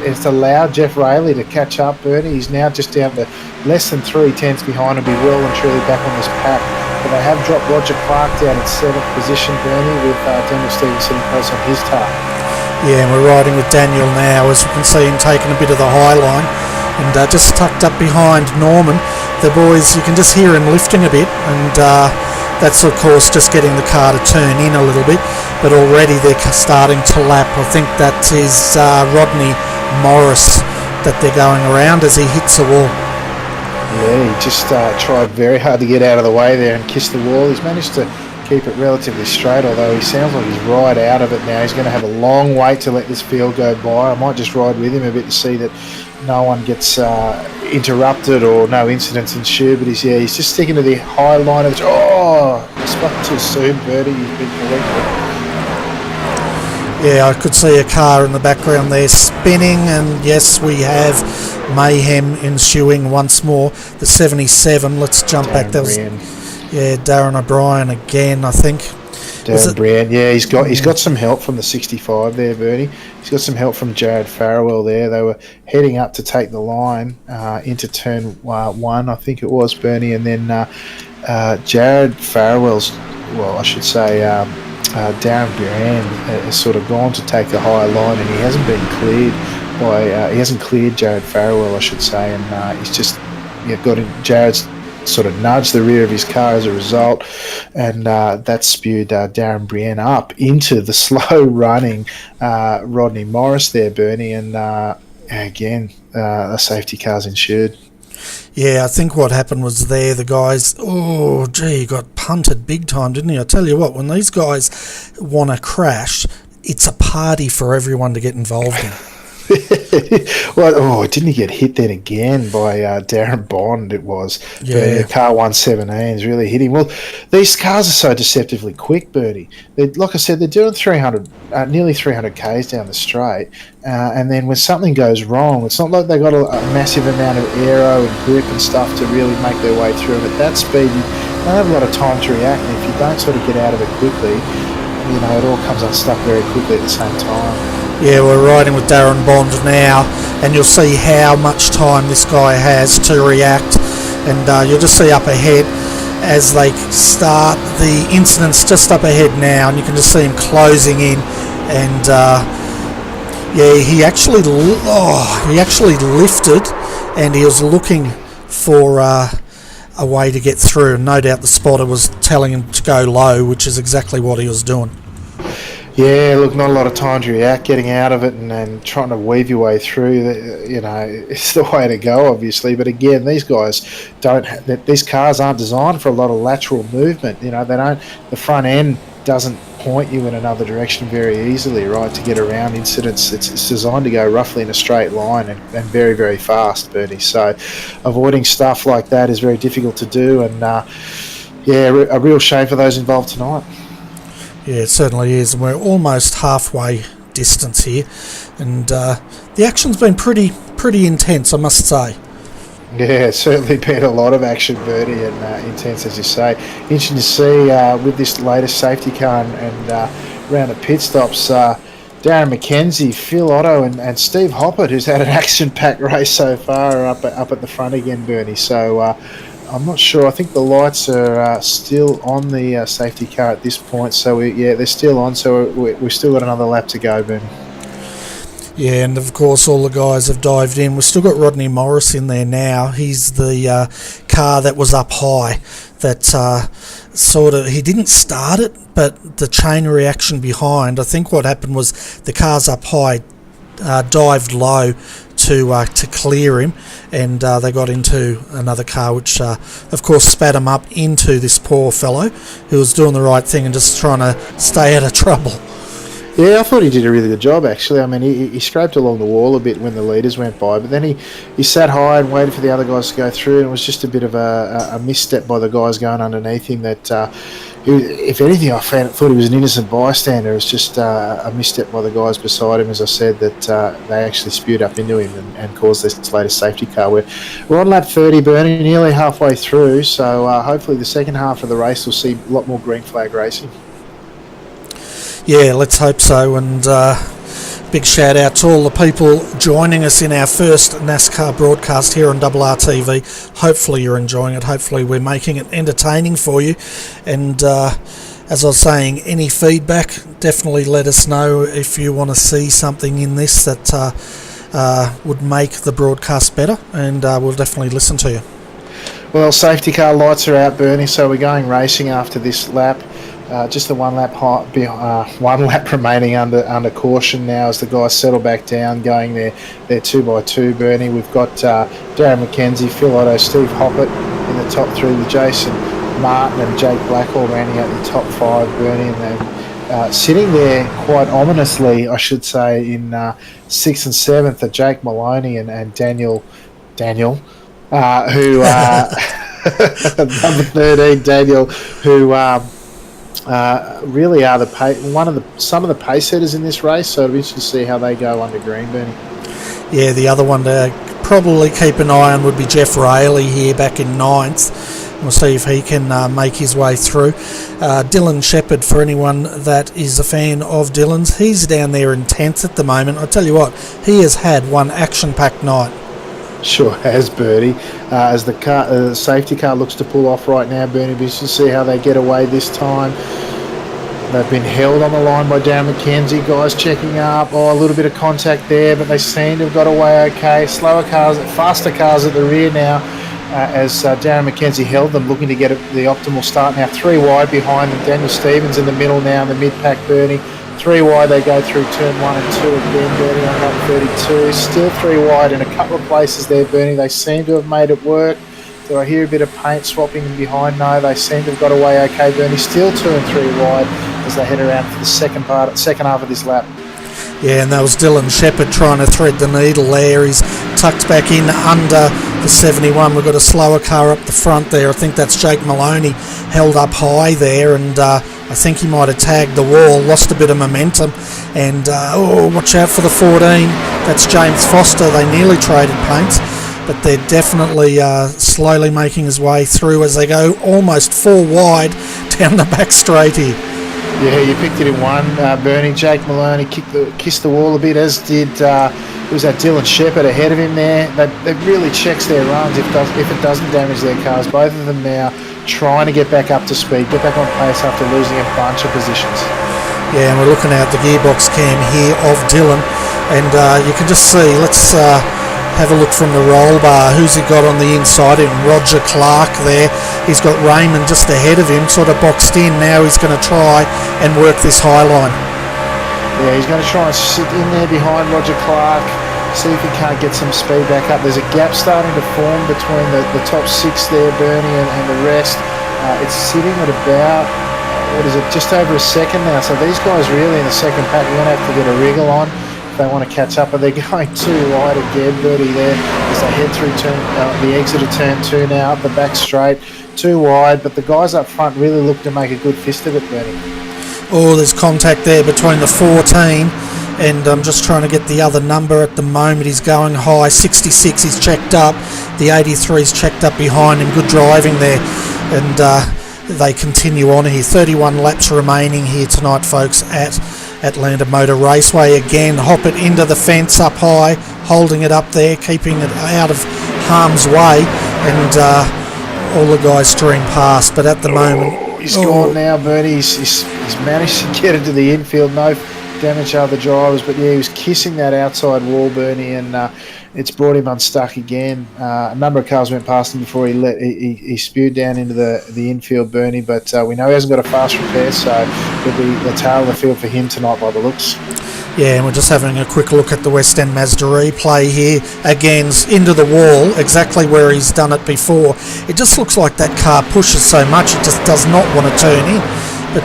it's allowed Jeff Rayleigh to catch up, Bernie. He's now just down to less than 3/10 behind and be well and truly back on this pack. But they have dropped Roger Clark down in 7th position, Bernie, with Daniel Stevens sitting close on his tail. Yeah, and we're riding with Daniel now, as we can see him taking a bit of the high line and just tucked up behind Norman. The boys, you can just hear him lifting a bit, and that's of course just getting the car to turn in a little bit, but already they're starting to lap. I think that is Rodney Morris that they're going around as he hits a wall. Yeah, he just tried very hard to get out of the way there and kiss the wall. He's managed to keep it relatively straight, although he sounds like he's right out of it now. He's going to have a long wait to let this field go by. I might just ride with him a bit to see that no one gets interrupted or no incidents ensue, but he's just sticking to the high line of spot too soon, Bertie. He's been corrected. Yeah, I could see a car in the background there spinning, and yes, we have mayhem ensuing once more. The 77, let's jump back. That was Darren O'Brien again, I think. Darren Brand, yeah, he's got some help from the 65 there, Bernie. He's got some help from Jared Farrell there. They were heading up to take the line into turn 1, I think it was, Bernie, and then Jared Farrell's, Darren Brand has sort of gone to take the higher line, and he hasn't been cleared by. He hasn't cleared Jared Farrell, I should say, and he's just got in. Jared's sort of nudged the rear of his car as a result, and that spewed Darren Brien up into the slow running Rodney Morris there, Bernie, and again a safety car's ensued. Yeah, I think what happened was the guys, he got punted big time, didn't he? I tell you what, when these guys want to crash, it's a party for everyone to get involved in. Well, didn't he get hit then again by Darren Bond? It was. Yeah. The car 117's really hit him. Well, these cars are so deceptively quick, Bertie. Like I said, they're doing nearly 300 Ks down the straight, and then when something goes wrong, it's not like they've got a massive amount of aero and grip and stuff to really make their way through. And at that speed, you don't have a lot of time to react. And if you don't sort of get out of it quickly, it all comes unstuck very quickly at the same time. Yeah, we're riding with Darren Bond now, and you'll see how much time this guy has to react, and you'll just see up ahead as they start the incidents just up ahead now, and you can just see him closing in, and he actually lifted, and he was looking for a way to get through, and no doubt the spotter was telling him to go low, which is exactly what he was doing. Yeah, look, not a lot of time to react, getting out of it and trying to weave your way through. It's the way to go, obviously. But again, these guys these cars aren't designed for a lot of lateral movement. The front end doesn't point you in another direction very easily, right, to get around incidents. It's designed to go roughly in a straight line and very, very fast, Bernie. So avoiding stuff like that is very difficult to do, and a real shame for those involved tonight. Yeah, it certainly is, and we're almost halfway distance here, and the action's been pretty intense, I must say. Yeah, it's certainly been a lot of action, Bertie, and intense, as you say. Interesting to see with this latest safety car and round of pit stops, Darren McKenzie, Phil Otto, and Steve Hoppert, who's had an action-packed race so far, are up at the front again, Bernie. So I'm not sure. I think the lights are still on the safety car at this point. So they're still on. So we've still got another lap to go, Bernie. Yeah, and of course all the guys have dived in. We've still got Rodney Morris in there now. He's the car that was up high. That he didn't start it, but the chain reaction behind. I think what happened was the cars up high dived low to clear him, and they got into another car, which of course spat him up into this poor fellow who was doing the right thing and just trying to stay out of trouble. Yeah, I thought he did a really good job, actually. I mean, he scraped along the wall a bit when the leaders went by, but then he sat high and waited for the other guys to go through, and it was just a bit of a misstep by the guys going underneath him that, if anything, I thought he was an innocent bystander. It was just a misstep by the guys beside him, as I said, that they actually spewed up into him and caused this latest safety car. We're on lap 30, Bernie, nearly halfway through, so hopefully the second half of the race will see a lot more green flag racing. Yeah, let's hope so, and big shout out to all the people joining us in our first NASCAR broadcast here on RRTV. Hopefully you're enjoying it, hopefully we're making it entertaining for you, and as I was saying, any feedback, definitely let us know if you want to see something in this that would make the broadcast better, and we'll definitely listen to you. Well, safety car lights are out, Bernie, so we're going racing after this lap. Just the one lap remaining under caution now as the guys settle back down, going their 2x2, Bernie. We've got Darren McKenzie, Phil Otto, Steve Hoppert in the top three, with Jason Martin and Jake Blackwell rounding out the top five, Bernie, and then sitting there quite ominously, I should say, in 6th and 7th are Jake Maloney and Daniel, who number 13, Daniel, who really are some of the pace setters in this race, so it'll be interesting to see how they go under green, Bernie. Yeah, the other one to probably keep an eye on would be Jeff Rayleigh here back in 9th. We'll see if he can make his way through. Dylan Shepherd, for anyone that is a fan of Dylan's, he's down there in 10th at the moment. I tell you what, he has had one action-packed night. Sure has, Bernie. As the safety car looks to pull off right now, Bernie, we should see how they get away this time. They've been held on the line by Darren McKenzie. Guys checking up. A little bit of contact there, but they seem to have got away okay. Faster cars at the rear now, as Darren McKenzie held them, looking to get the optimal start now. 3 wide behind them. Daniel Stevens in the middle now in the mid-pack, Bernie. 3 wide, they go through turn 1 and 2 again, Bernie, on lap 32. Still 3 wide in a couple of places there, Bernie. They seem to have made it work. Do I hear a bit of paint swapping behind? No, they seem to have got away okay, Bernie. Still 2 and 3 wide as they head around for the second half of this lap. Yeah, and that was Dylan Shepherd trying to thread the needle there. He's tucked back in under the 71. We've got a slower car up the front there. I think that's Jake Maloney held up high there, and I think he might have tagged the wall, lost a bit of momentum, and watch out for the 14. That's James Foster. They nearly traded paints, but they're definitely slowly making his way through as they go almost 4 wide down the back straight here. Yeah, you picked it in one, Bernie. Jake Maloney kissed the wall a bit, as did was that Dylan Shepherd ahead of him there. That really checks their runs if it doesn't damage their cars. Both of them now trying to get back up to speed, get back on pace after losing a bunch of positions. Yeah, and we're looking at the gearbox cam here of Dylan, and you can just see, let's have a look from the roll bar. Who's he got on the inside? And Roger Clark there. He's got Raymond just ahead of him, sort of boxed in. Now he's going to try and work this high line. Yeah, he's going to try and sit in there behind Roger Clark, see if he can't get some speed back up. There's a gap starting to form between the top 6 there, Bernie, and the rest. It's sitting at about, just over a second now. So these guys really in the second pack are going to have to get a wriggle on they want to catch up, but they're going too wide again, Bertie, there as they head through the exit of turn 2 now, up the back straight, too wide, but the guys up front really look to make a good fist of it, Bertie. Oh, there's contact there between the 14 and I'm just trying to get the other number at the moment. He's going high, 66, he's checked up, the 83's checked up behind him, good driving there, and they continue on here. 31 laps remaining here tonight, folks, at Atlanta Motor Raceway. Again, hop it into the fence up high, holding it up there, keeping it out of harm's way, and all the guys stream past. But at the moment, he's gone now, Bernie. He's managed to get into the infield. No damage to other drivers, but yeah, he was kissing that outside wall, Bernie, and it's brought him unstuck again. A number of cars went past him before he spewed down into the infield, Bernie, but we know he hasn't got a fast repair, so it'll be the tail of the field for him tonight by the looks. Yeah, and we're just having a quick look at the West End Mazda replay here. Again, into the wall, exactly where he's done it before. It just looks like that car pushes so much it just does not want to turn in. But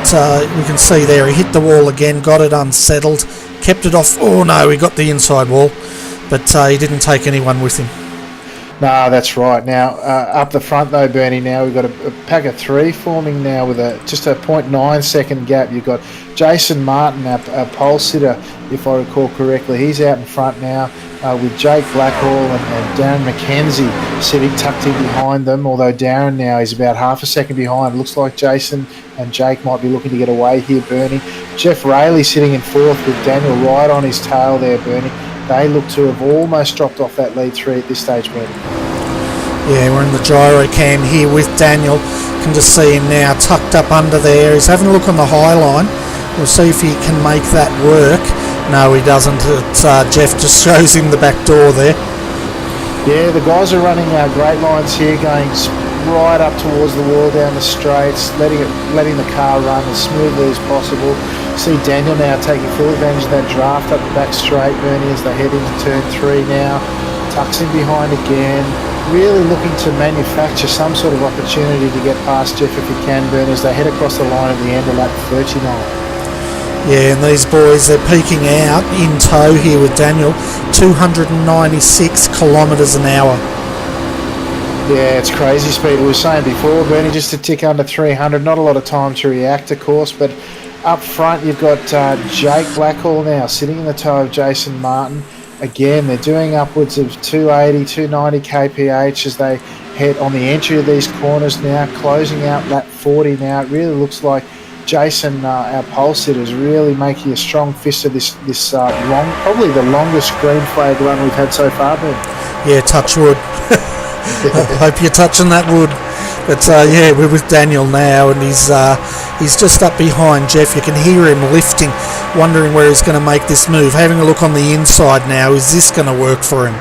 we can see there, he hit the wall again, got it unsettled, kept it off. Oh no, he got the inside wall, but he didn't take anyone with him. No, that's right. Now, up the front though, Bernie, now we've got a pack of three forming now with just a 0.9 second gap. You've got Jason Martin, a pole sitter, if I recall correctly. He's out in front now with Jake Blackhall and Darren McKenzie sitting tucked in behind them, although Darren now is about half a second behind. Looks like Jason and Jake might be looking to get away here, Bernie. Jeff Rayleigh sitting in fourth with Daniel right on his tail there, Bernie. They look to have almost dropped off that lead three at this stage, Bernie. Yeah, we're in the gyro cam here with Daniel. Can just see him now tucked up under there. He's having a look on the high line. We'll see if he can make that work. No, he doesn't. Jeff just shows him the back door there. Yeah, the guys are running great lines here, going right up towards the wall down the straights, letting the car run as smoothly as possible. See Daniel now taking full advantage of that draft up the back straight, Bernie, as they head into turn 3 now. Tucks in behind again, really looking to manufacture some sort of opportunity to get past Jeff if he can, Bernie, as they head across the line at the end of lap 39. Yeah, and these boys, they're peaking out in tow here with Daniel, 296 kilometres an hour. Yeah, it's crazy speed. We were saying before, Bernie, just a tick under 300. Not a lot of time to react, of course, but up front you've got Jake Blackhall now sitting in the tow of Jason Martin. Again, they're doing upwards of 280, 290 kph as they head on the entry of these corners now, closing out lap 40 now. It really looks like Jason, our pole sitter, is really making a strong fist of this long, probably the longest green flag run we've had so far, Ben. Yeah, touch wood. I hope you're touching that wood. But yeah, we're with Daniel now, and he's just up behind Jeff. You can hear him lifting, wondering where he's going to make this move. Having a look on the inside now, is this going to work for him?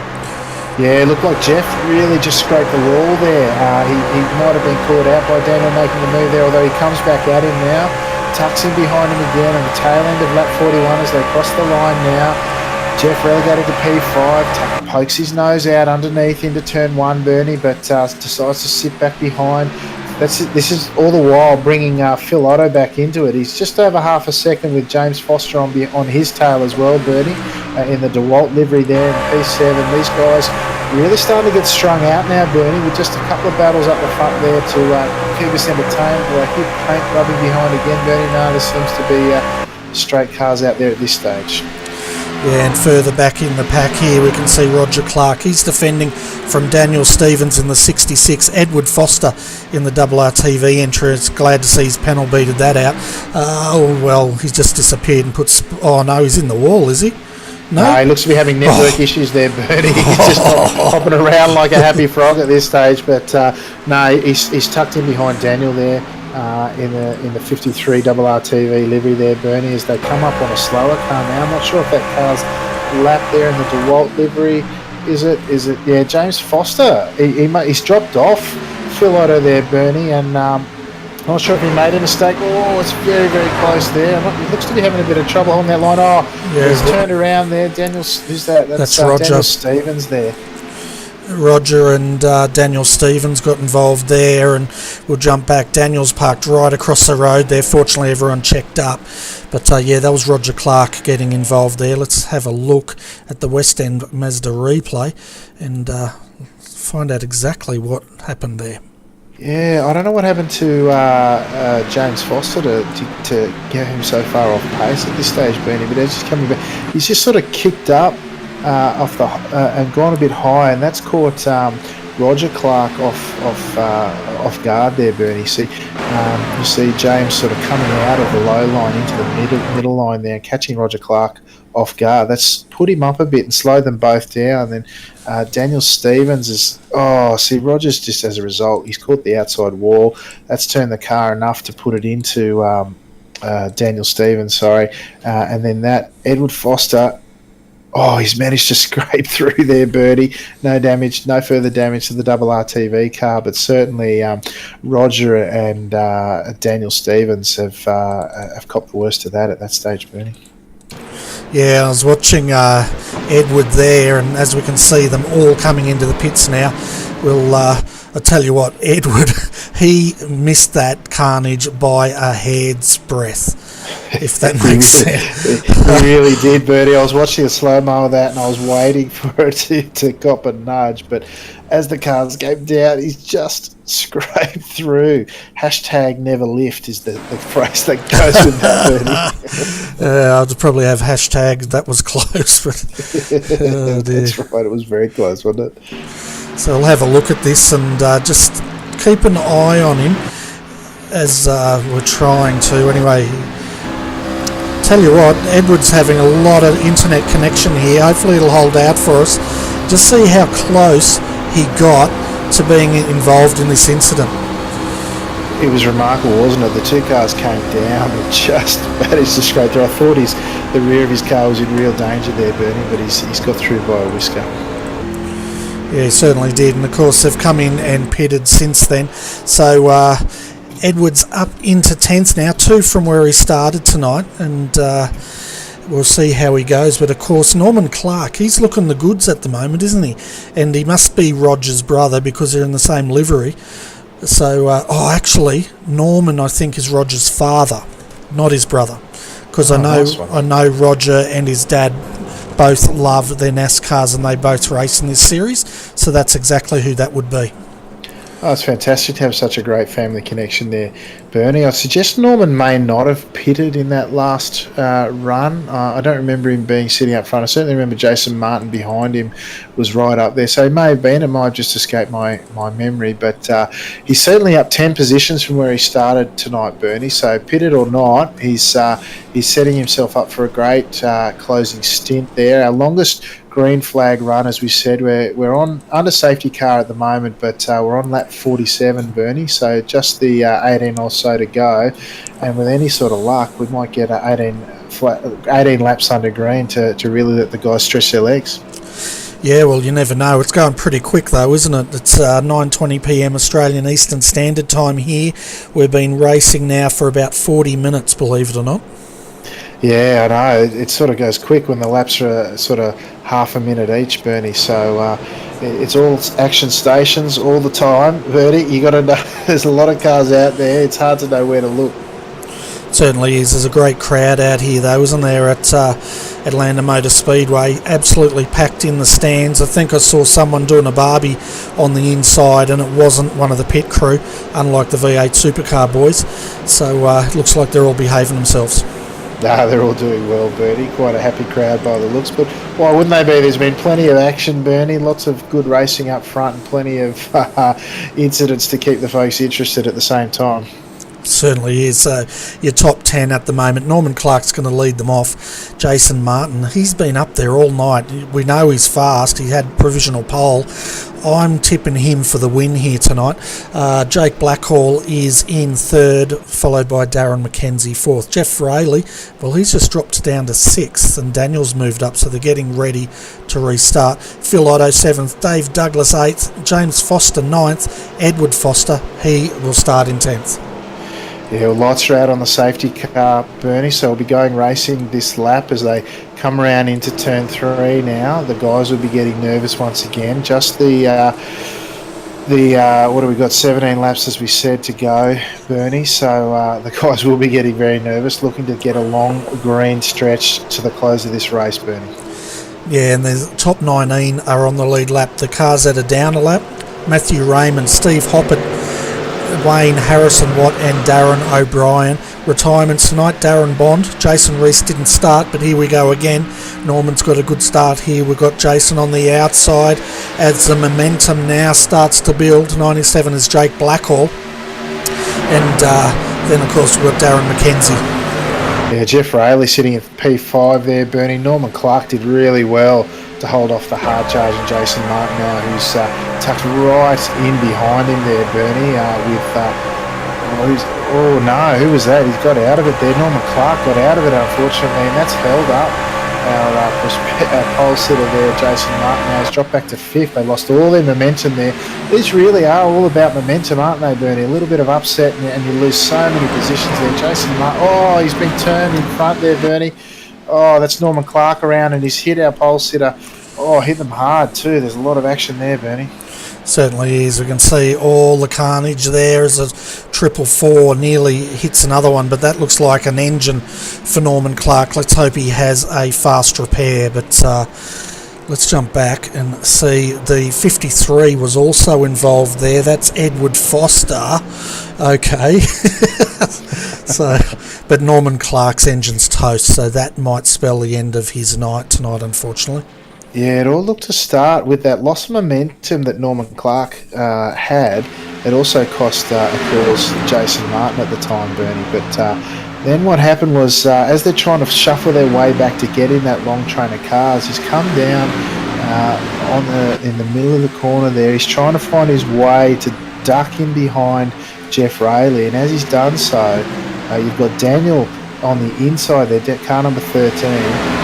Yeah, it looked like Jeff really just scraped the wall there. He might have been caught out by Daniel making the move there, although he comes back at him now, tucks in behind him again on the tail end of lap 41 as they cross the line now. Jeff relegated to P5, pokes his nose out underneath into turn 1, Bernie, but decides to sit back behind. This is all the while bringing Phil Otto back into it. He's just over half a second with James Foster on his tail as well, Bernie, in the DeWalt livery there in P7. These guys really starting to get strung out now, Bernie, with just a couple of battles up the front there to keep us entertained. Well, hit paint rubbing behind again, Bernie. No, there seems to be straight cars out there at this stage. Yeah, and further back in the pack here we can see Roger Clark. He's defending from Daniel Stevens in the 66, Edward Foster in the RRTV entrance. Glad to see his panel beated that out. Oh, well, he's just disappeared and puts... Oh, no, he's in the wall, is he? No, he looks to be having network issues there, Bernie. He's just hopping around like a happy frog at this stage. But no, he's tucked in behind Daniel there. In the 53 RRTV livery there, Bernie, as they come up on a slower car now. I'm not sure if that car's lapped there in the DeWalt livery. Is it? Yeah, James Foster. He's dropped off Phil Otto there, Bernie, and I'm not sure if he made a mistake. Oh, it's very, very close there. He looks to be having a bit of trouble on that line. Oh, yeah, he's turned around there. Who's that? That's Roger. Daniel Stevens there. Roger and Daniel Stevens got involved there, and we'll jump back. Daniel's parked right across the road there. Fortunately, everyone checked up. But yeah, that was Roger Clark getting involved there. Let's have a look at the West End Mazda replay and find out exactly what happened there. Yeah, I don't know what happened to James Foster to get him so far off pace at this stage, Bernie, but he's just coming back. He's just sort of kicked up off the and gone a bit high, and that's caught Roger Clark off off guard there, Bernie. You see James sort of coming out of the low line into the middle line there, catching Roger Clark off guard. That's put him up a bit and slowed them both down. Then Daniel Stevens is... Oh, see, Roger's just as a result, he's caught the outside wall. That's turned the car enough to put it into Daniel Stevens, and then that Edward Foster... Oh, he's managed to scrape through there, Bertie. No damage, no further damage to the RRTV car, but certainly Roger and Daniel Stevens have copped the worst of that at that stage, Bernie. Yeah, I was watching Edward there, and as we can see them all coming into the pits now, I'll tell you what, Edward, he missed that carnage by a hair's breadth, if that makes sense. He really did, Bertie. I was watching a slow-mo of that, and I was waiting for it to cop a nudge, but as the cars came down, he's just scraped through. Hashtag never lift is the phrase that goes with that, Bertie. I'd probably have hashtag that was close, but oh dear. That's right, it was very close, wasn't it? So I'll have a look at this and just keep an eye on him as we're trying to. Anyway, tell you what, Edward's having a lot of internet connection here. Hopefully it'll hold out for us. Just see how close he got to being involved in this incident. It was remarkable, wasn't it? The two cars came down and just managed to scrape through. I thought the rear of his car was in real danger there, Bernie, but he's got through by a whisker. Yeah, he certainly did, and of course they've come in and pitted since then. So Edward's up into 10th now, 2 from where he started tonight, and we'll see how he goes. But of course Norman Clark, he's looking the goods at the moment, isn't he? And he must be Roger's brother because they're in the same livery. So, actually, Norman I think is Roger's father, not his brother, because I know Roger and his dad both love their NASCARs and they both race in this series, so that's exactly who that would be. Oh, it's fantastic to have such a great family connection there, Bernie. I suggest Norman may not have pitted in that last run. I don't remember him being sitting up front. I certainly remember Jason Martin behind him was right up there. So he may have been. It might have just escaped my memory. But he's certainly up 10 positions from where he started tonight, Bernie. So pitted or not, he's setting himself up for a great closing stint there. Our longest green flag run, as we said, we're on under safety car at the moment, but we're on lap 47, Bernie, so just the 18 or so to go, and with any sort of luck we might get 18 laps under green to really let the guys stretch their legs. Yeah, well, you never know. It's going pretty quick though, isn't it? It's 9:20pm Australian Eastern Standard Time here. We've been racing now for about 40 minutes, believe it or not. Yeah, I know. It sort of goes quick when the laps are sort of half a minute each, Bernie. So it's all action stations all the time, Bernie. You got to know there's a lot of cars out there. It's hard to know where to look. Certainly is. There's a great crowd out here, though, isn't there, at Atlanta Motor Speedway? Absolutely packed in the stands. I think I saw someone doing a barbie on the inside, and it wasn't one of the pit crew, unlike the V8 supercar boys. So it looks like they're all behaving themselves. No, they're all doing well, Bernie. Quite a happy crowd by the looks. But why wouldn't they be? There's been plenty of action, Bernie. Lots of good racing up front and plenty of incidents to keep the folks interested at the same time. Certainly is. Your top 10 at the moment. Norman Clark's going to lead them off. Jason Martin, he's been up there all night. We know he's fast. He had provisional pole. I'm tipping him for the win here tonight. Jake Blackhall is in third, followed by Darren McKenzie fourth. Jeff Rayleigh, well, he's just dropped down to sixth, and Daniel's moved up, so they're getting ready to restart. Phil Otto seventh, Dave Douglas eighth, James Foster ninth, Edward Foster, he will start in 10th. Yeah, well, lights are out on the safety car, Bernie, so we'll be going racing this lap as they come around into turn 3 now. The guys will be getting nervous once again. Just the what have we got, 17 laps as we said to go, Bernie, so the guys will be getting very nervous, looking to get a long green stretch to the close of this race, Bernie. Yeah, and the top 19 are on the lead lap. The cars that are down a lap, Matthew Raymond, Steve Hoppert, Wayne, Harrison Watt and Darren O'Brien. Retirements tonight, Darren Bond. Jason Reese didn't start, but here we go again. Norman's got a good start here. We've got Jason on the outside as the momentum now starts to build. 97 is Jake Blackhall. And then, of course, we've got Darren McKenzie. Yeah, Jeff Rayleigh sitting at P5 there, Bernie. Norman Clark did really well to hold off the hard charging Jason Martin now, who's tucked right in behind him there, Bernie, who was that? He's got out of it there. Norman Clark got out of it, unfortunately, and that's held up our pole sitter there, Jason Martin. Now has dropped back to 5th. They lost all their momentum there. These really are all about momentum, aren't they, Bernie? A little bit of upset, and you lose so many positions there. Jason Martin, he's been turned in front there, Bernie. Oh, that's Norman Clark around, and he's hit our pole sitter. Oh, hit them hard too. There's a lot of action there, Bernie. Certainly is. We can see all the carnage there as a 444 nearly hits another one, but that looks like an engine for Norman Clark. Let's hope he has a fast repair, but let's jump back and see the 53 was also involved there. That's Edward Foster. Okay. But Norman Clark's engine's toast, so that might spell the end of his night tonight, unfortunately. Yeah, it all looked to start with that loss of momentum that Norman Clark had. It also cost, of course, Jason Martin at the time, Bernie. But then what happened was, as they're trying to shuffle their way back to get in that long train of cars, he's come down in the middle of the corner there. He's trying to find his way to duck in behind Jeff Rayleigh, and as he's done so, you've got Daniel on the inside there, car number 13.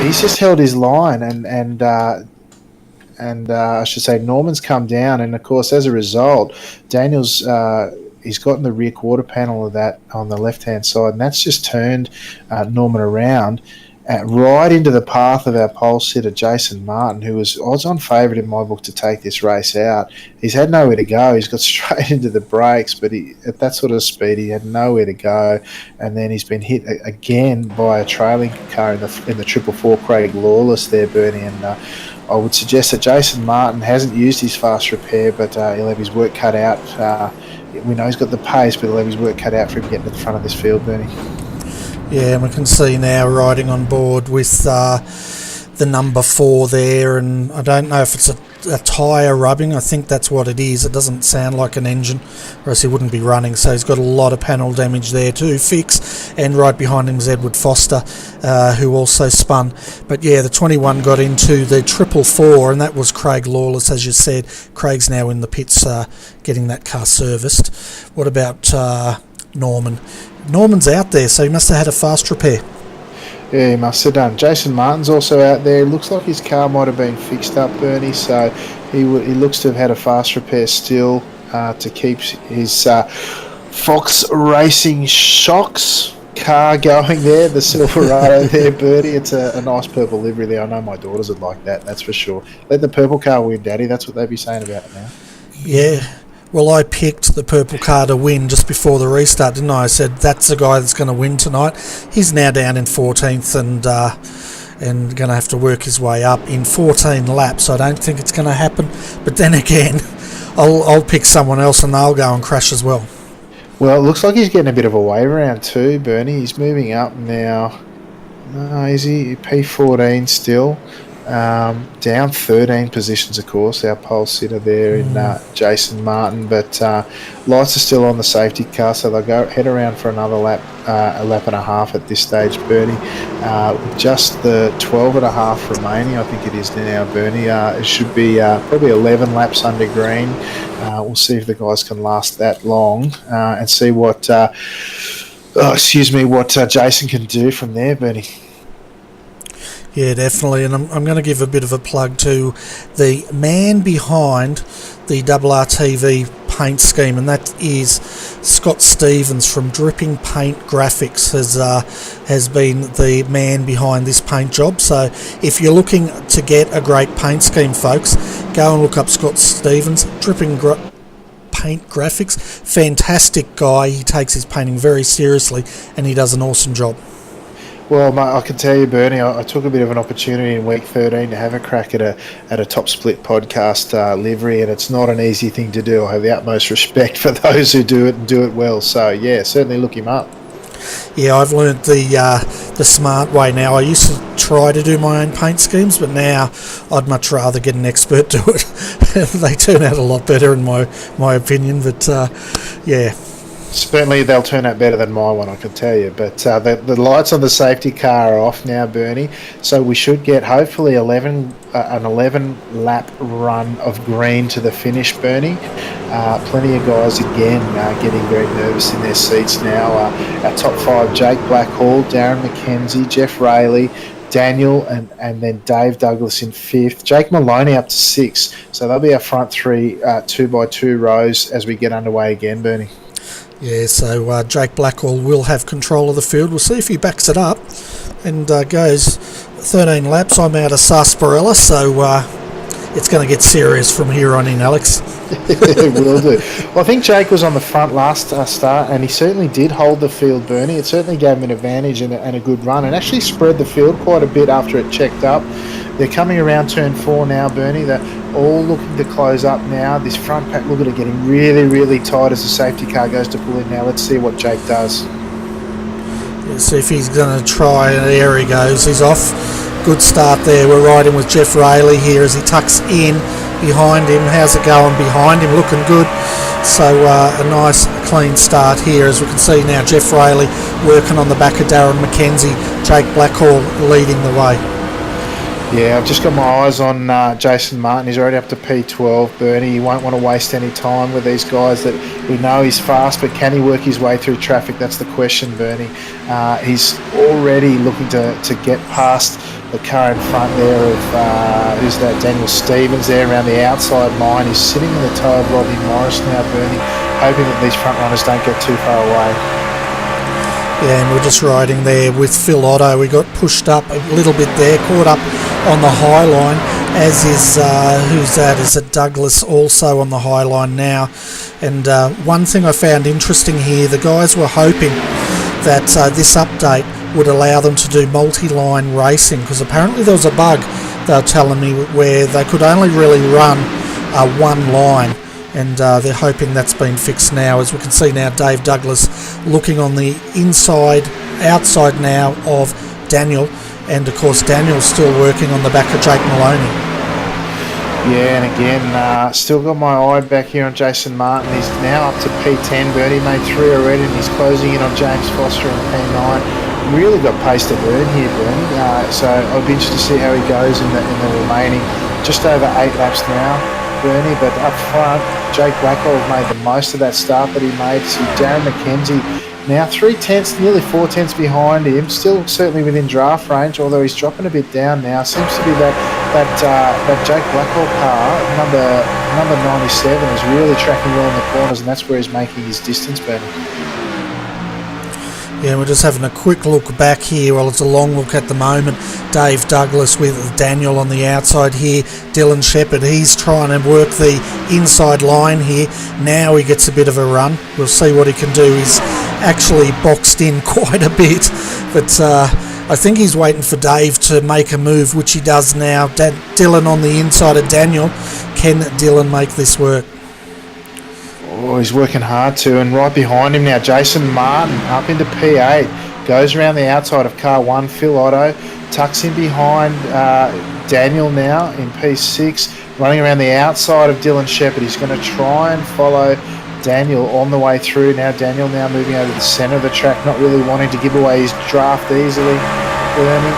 He's just held his line, and I should say Norman's come down, and of course as a result, Daniel's he's got in the rear quarter panel of that on the left hand side, and that's just turned Norman around right into the path of our pole sitter Jason Martin, who was odds-on favourite in my book to take this race out. He's had nowhere to go. He's got straight into the brakes, but at that sort of speed, he had nowhere to go. And then he's been hit again by a trailing car in the 444 Craig Lawless there, Bernie. And I would suggest that Jason Martin hasn't used his fast repair, but he'll have his work cut out. We know he's got the pace, but he'll have his work cut out for him getting to the front of this field, Bernie. Yeah, and we can see now riding on board with the number 4 there, and I don't know if it's a tyre rubbing. I think that's what it is. It doesn't sound like an engine, or else he wouldn't be running. So he's got a lot of panel damage there to fix, and right behind him is Edward Foster, who also spun. But yeah, the 21 got into the 444, and that was Craig Lawless, as you said. Craig's now in the pits getting that car serviced. What about Norman? Norman's out there, so he must have had a fast repair. Yeah, he must have done. Jason Martin's also out there. Looks like his car might have been fixed up, Bernie, so he looks to have had a fast repair still to keep his Fox Racing Shocks car going there, the Silverado there, Bertie. It's a nice purple livery there. I know my daughters would like that, that's for sure. Let the purple car win, Daddy. That's what they'd be saying about it now. Yeah. Well, I picked the purple car to win just before the restart, didn't I? I said, that's the guy that's going to win tonight. He's now down in 14th and going to have to work his way up in 14 laps. I don't think it's going to happen. But then again, I'll pick someone else and they'll go and crash as well. Well, it looks like he's getting a bit of a wave around too, Bernie. He's moving up now. Is he P14 still? Down 13 positions, of course, our pole sitter there in Jason Martin, but lights are still on the safety car, so they'll head around for another lap, a lap and a half at this stage, Bernie. Just the 12 and a half remaining, I think it is now, Bernie. It should be probably 11 laps under green. We'll see if the guys can last that long and see what Jason can do from there, Bernie. Yeah, definitely, and I'm going to give a bit of a plug to the man behind the RRTV paint scheme, and that is Scott Stevens from Dripping Paint Graphics has been the man behind this paint job. So if you're looking to get a great paint scheme, folks, go and look up Scott Stevens, Dripping Paint Graphics. Fantastic guy. He takes his painting very seriously, and he does an awesome job. Well, mate, I can tell you, Bernie, I took a bit of an opportunity in week 13 to have a crack at a top split podcast livery, and it's not an easy thing to do. I have the utmost respect for those who do it and do it well. So, yeah, certainly look him up. Yeah, I've learnt the smart way now. I used to try to do my own paint schemes, but now I'd much rather get an expert do it. They turn out a lot better in my opinion, but yeah. Certainly they'll turn out better than my one, I can tell you. But the lights on the safety car are off now, Bernie. So we should get hopefully an 11-lap run of green to the finish, Bernie. Plenty of guys again getting very nervous in their seats now. Our top 5, Jake Blackhall, Darren McKenzie, Jeff Rayleigh, Daniel, and then Dave Douglas in 5th. Jake Maloney up to 6th. So they'll be our front 3 2x2 rows as we get underway again, Bernie. Yeah, so Jake Blackwell will have control of the field. We'll see if he backs it up and goes 13 laps. I'm out of sarsaparilla, so it's going to get serious from here on in, Alex. It will do. Well, I think Jake was on the front last start, and he certainly did hold the field, Bernie. It certainly gave him an advantage and a good run, and actually spread the field quite a bit after it checked up. They're coming around turn 4 now, Bernie. They're all looking to close up now. This front pack, look at it, getting really, really tight as the safety car goes to pull in now. Let's see what Jake does. Let's see if he's going to try, and there he goes. He's off. Good start there. We're riding with Jeff Rayleigh here as he tucks in behind him. How's it going behind him? Looking good. So a nice clean start here. As we can see now, Jeff Rayleigh working on the back of Darren McKenzie. Jake Blackhall leading the way. Yeah, I've just got my eyes on Jason Martin. He's already up to P12, Bernie. He won't want to waste any time with these guys that we know he's fast, but can he work his way through traffic? That's the question, Bernie. He's already looking to get past the car in front there of, who's that, Daniel Stevens there around the outside line. He's sitting in the toe of Robbie Morris now, Bernie, hoping that these front runners don't get too far away. Yeah, and we're just riding there with Phil Otto. We got pushed up a little bit there, caught up on the high line, as is, who's that? Is it Douglas also on the high line now? And one thing I found interesting here, the guys were hoping that this update would allow them to do multi-line racing, because apparently there was a bug, they were telling me, where they could only really run one line. And they're hoping that's been fixed now. As we can see now, Dave Douglas looking on the outside now of Daniel, and of course Daniel's still working on the back of Jake Maloney. Yeah, and again, still got my eye back here on Jason Martin. He's now up to P10. Bertie made 3 already, and he's closing in on James Foster in P9. Really got pace to burn here, Bernie. So I'll be interested to see how he goes in the remaining just over 8 laps now, Bernie. But up front, Jake Blackwell made the most of that start that he made. So Darren McKenzie now 3/10, nearly 4/10 behind him, still certainly within draft range, although he's dropping a bit down now. Seems to be that Jake Blackwell car, number 97, is really tracking well in the corners, and that's where he's making his distance, Bernie. Yeah, we're just having a quick look back here. Well, it's a long look at the moment. Dave Douglas with Daniel on the outside here. Dylan Shepherd, he's trying to work the inside line here. Now he gets a bit of a run. We'll see what he can do. He's actually boxed in quite a bit, but I think he's waiting for Dave to make a move, which he does now. Dylan on the inside of Daniel. Can Dylan make this work? Oh, he's working hard too, and right behind him now, Jason Martin up into P8, goes around the outside of car 1, Phil Otto, tucks in behind Daniel now in P6, running around the outside of Dylan Shepherd. He's going to try and follow Daniel on the way through. Now Daniel now moving over to the centre of the track, not really wanting to give away his draft easily, Bernie.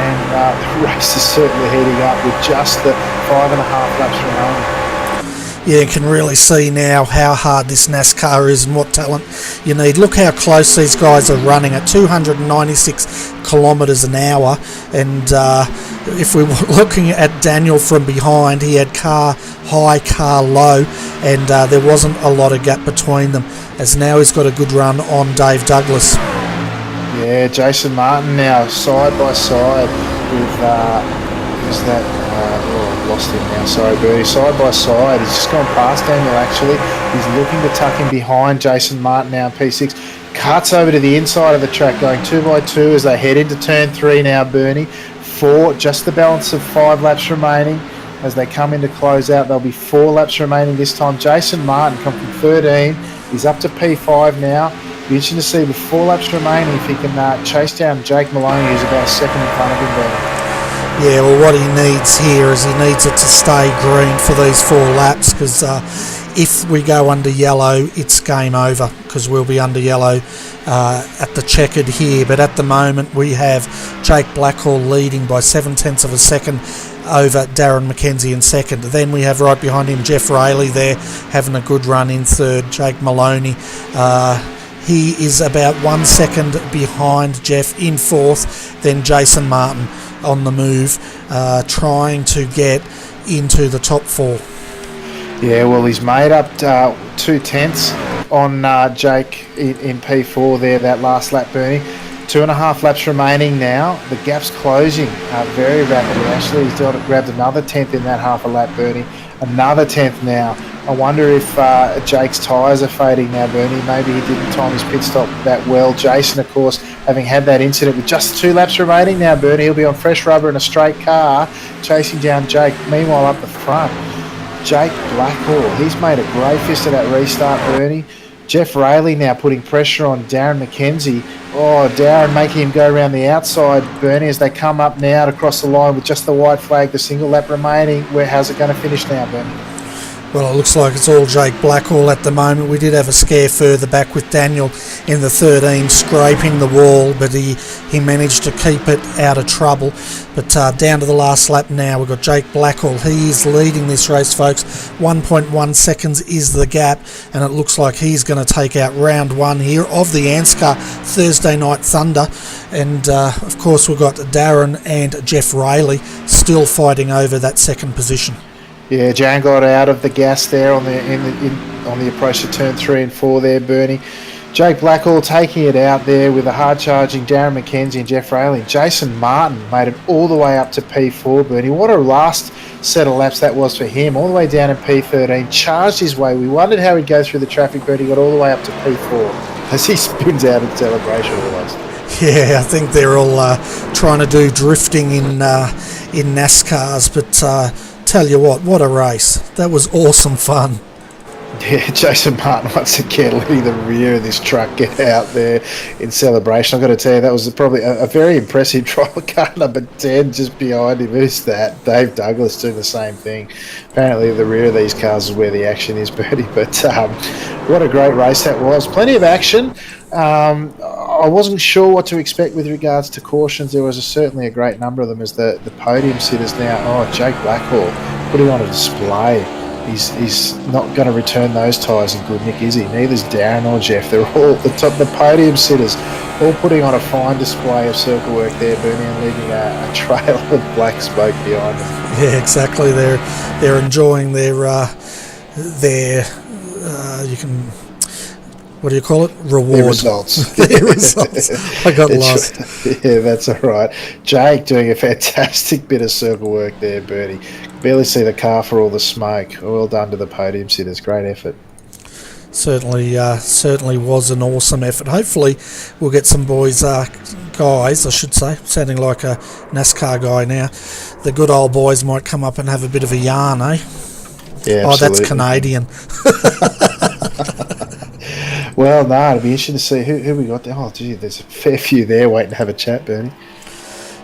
And the race is certainly heating up with just the 5.5 laps remaining. Yeah, you can really see now how hard this NASCAR is and what talent you need. Look how close these guys are running at 296 kilometres an hour. And if we were looking at Daniel from behind, he had car high, car low, and there wasn't a lot of gap between them, as now he's got a good run on Dave Douglas. Yeah, Jason Martin now side by side with, who's that? Lost him now, sorry Bertie. Side by side, he's just gone past Daniel actually. He's looking to tuck him behind Jason Martin now in P6. cuts over to the inside of the track, going 2 by 2 as they head into turn 3 now, Bernie. 4, just the balance of 5 laps remaining. As they come in to close out, there'll be 4 laps remaining this time. Jason Martin come from 13. He's up to P5 now. Be interesting to see with 4 laps remaining if he can chase down Jake Maloney, who's about a second in front of him there. Yeah, well, what he needs here is he needs it to stay green for these 4 laps, because if we go under yellow, it's game over, because we'll be under yellow at the checkered here. But at the moment, we have Jake Blackhall leading by 0.7 of a second over Darren McKenzie in second. Then we have right behind him Jeff Rayleigh there having a good run in third. Jake Maloney, he is about 1 second behind Jeff in fourth. Then Jason Martin on the move, trying to get into the top 4. Yeah, well, he's made up 2/10 on Jake in P4 there, that last lap, Bernie. 2.5 laps remaining now. The gap's closing very rapidly. Actually, he's grabbed another 10th in that half a lap, Bernie. Another 10th now. I wonder if Jake's tyres are fading now, Bernie. Maybe he didn't time his pit stop that well. Jason, of course, having had that incident with just 2 laps remaining now, Bernie, he'll be on fresh rubber in a straight car, chasing down Jake. Meanwhile, up the front, Jake Blackhall. He's made a great fist of that restart, Bernie. Jeff Rayleigh now putting pressure on Darren McKenzie. Oh, Darren making him go around the outside, Bernie, as they come up now to cross the line with just the white flag, the single lap remaining. How's it going to finish now, Bernie? Well, it looks like it's all Jake Blackhall at the moment. We did have a scare further back with Daniel in the 13 scraping the wall, but he managed to keep it out of trouble. But down to the last lap now, we've got Jake Blackhall. He is leading this race, folks. 1.1 seconds is the gap, and it looks like he's going to take out round 1 here of the ANZCAR Thursday Night Thunder. And, of course, we've got Darren and Jeff Rayleigh still fighting over that second position. Yeah, Jan got out of the gas there on the approach to turn 3 and 4 there, Bernie. Jake Blackhall taking it out there with a hard-charging Darren McKenzie and Jeff Rayleigh. Jason Martin made it all the way up to P4, Bernie. What a last set of laps that was for him. All the way down in P13, charged his way. We wondered how he'd go through the traffic, Bernie. Got all the way up to P4 as he spins out in celebration almost. Yeah, I think they're all trying to do drifting in NASCARs, but... tell you what a race. That was awesome fun. Yeah, Jason Martin once again letting the rear of this truck get out there in celebration. I've got to tell you, that was probably a very impressive trial car number 10 just behind him. Who's that? Dave Douglas doing the same thing. Apparently the rear of these cars is where the action is, Bertie. But what a great race that was. Plenty of action. I wasn't sure what to expect with regards to cautions. There was certainly a great number of them as the podium sitters now. Oh, Jake Blackhall putting on a display. He's not going to return those tyres in good nick, is he? Neither's Darren or Jeff. They're all the podium sitters, all putting on a fine display of circle work there, Bernie, and leaving a trail of black smoke behind them. Yeah, exactly. They're enjoying their you can, what do you call it? Reward. Their results. Their results. I got lost. Yeah, that's all right. Jake doing a fantastic bit of circle work there, Bertie. Barely see the car for all the smoke. Well done to the podium sitters. Great effort. Certainly was an awesome effort. Hopefully we'll get some guys, I should say, sounding like a NASCAR guy now. The good old boys might come up and have a bit of a yarn, eh? Yeah, oh, that's Canadian. Well, no, it'll be interesting to see who we got there. Oh, gee, there's a fair few there waiting to have a chat, Bernie.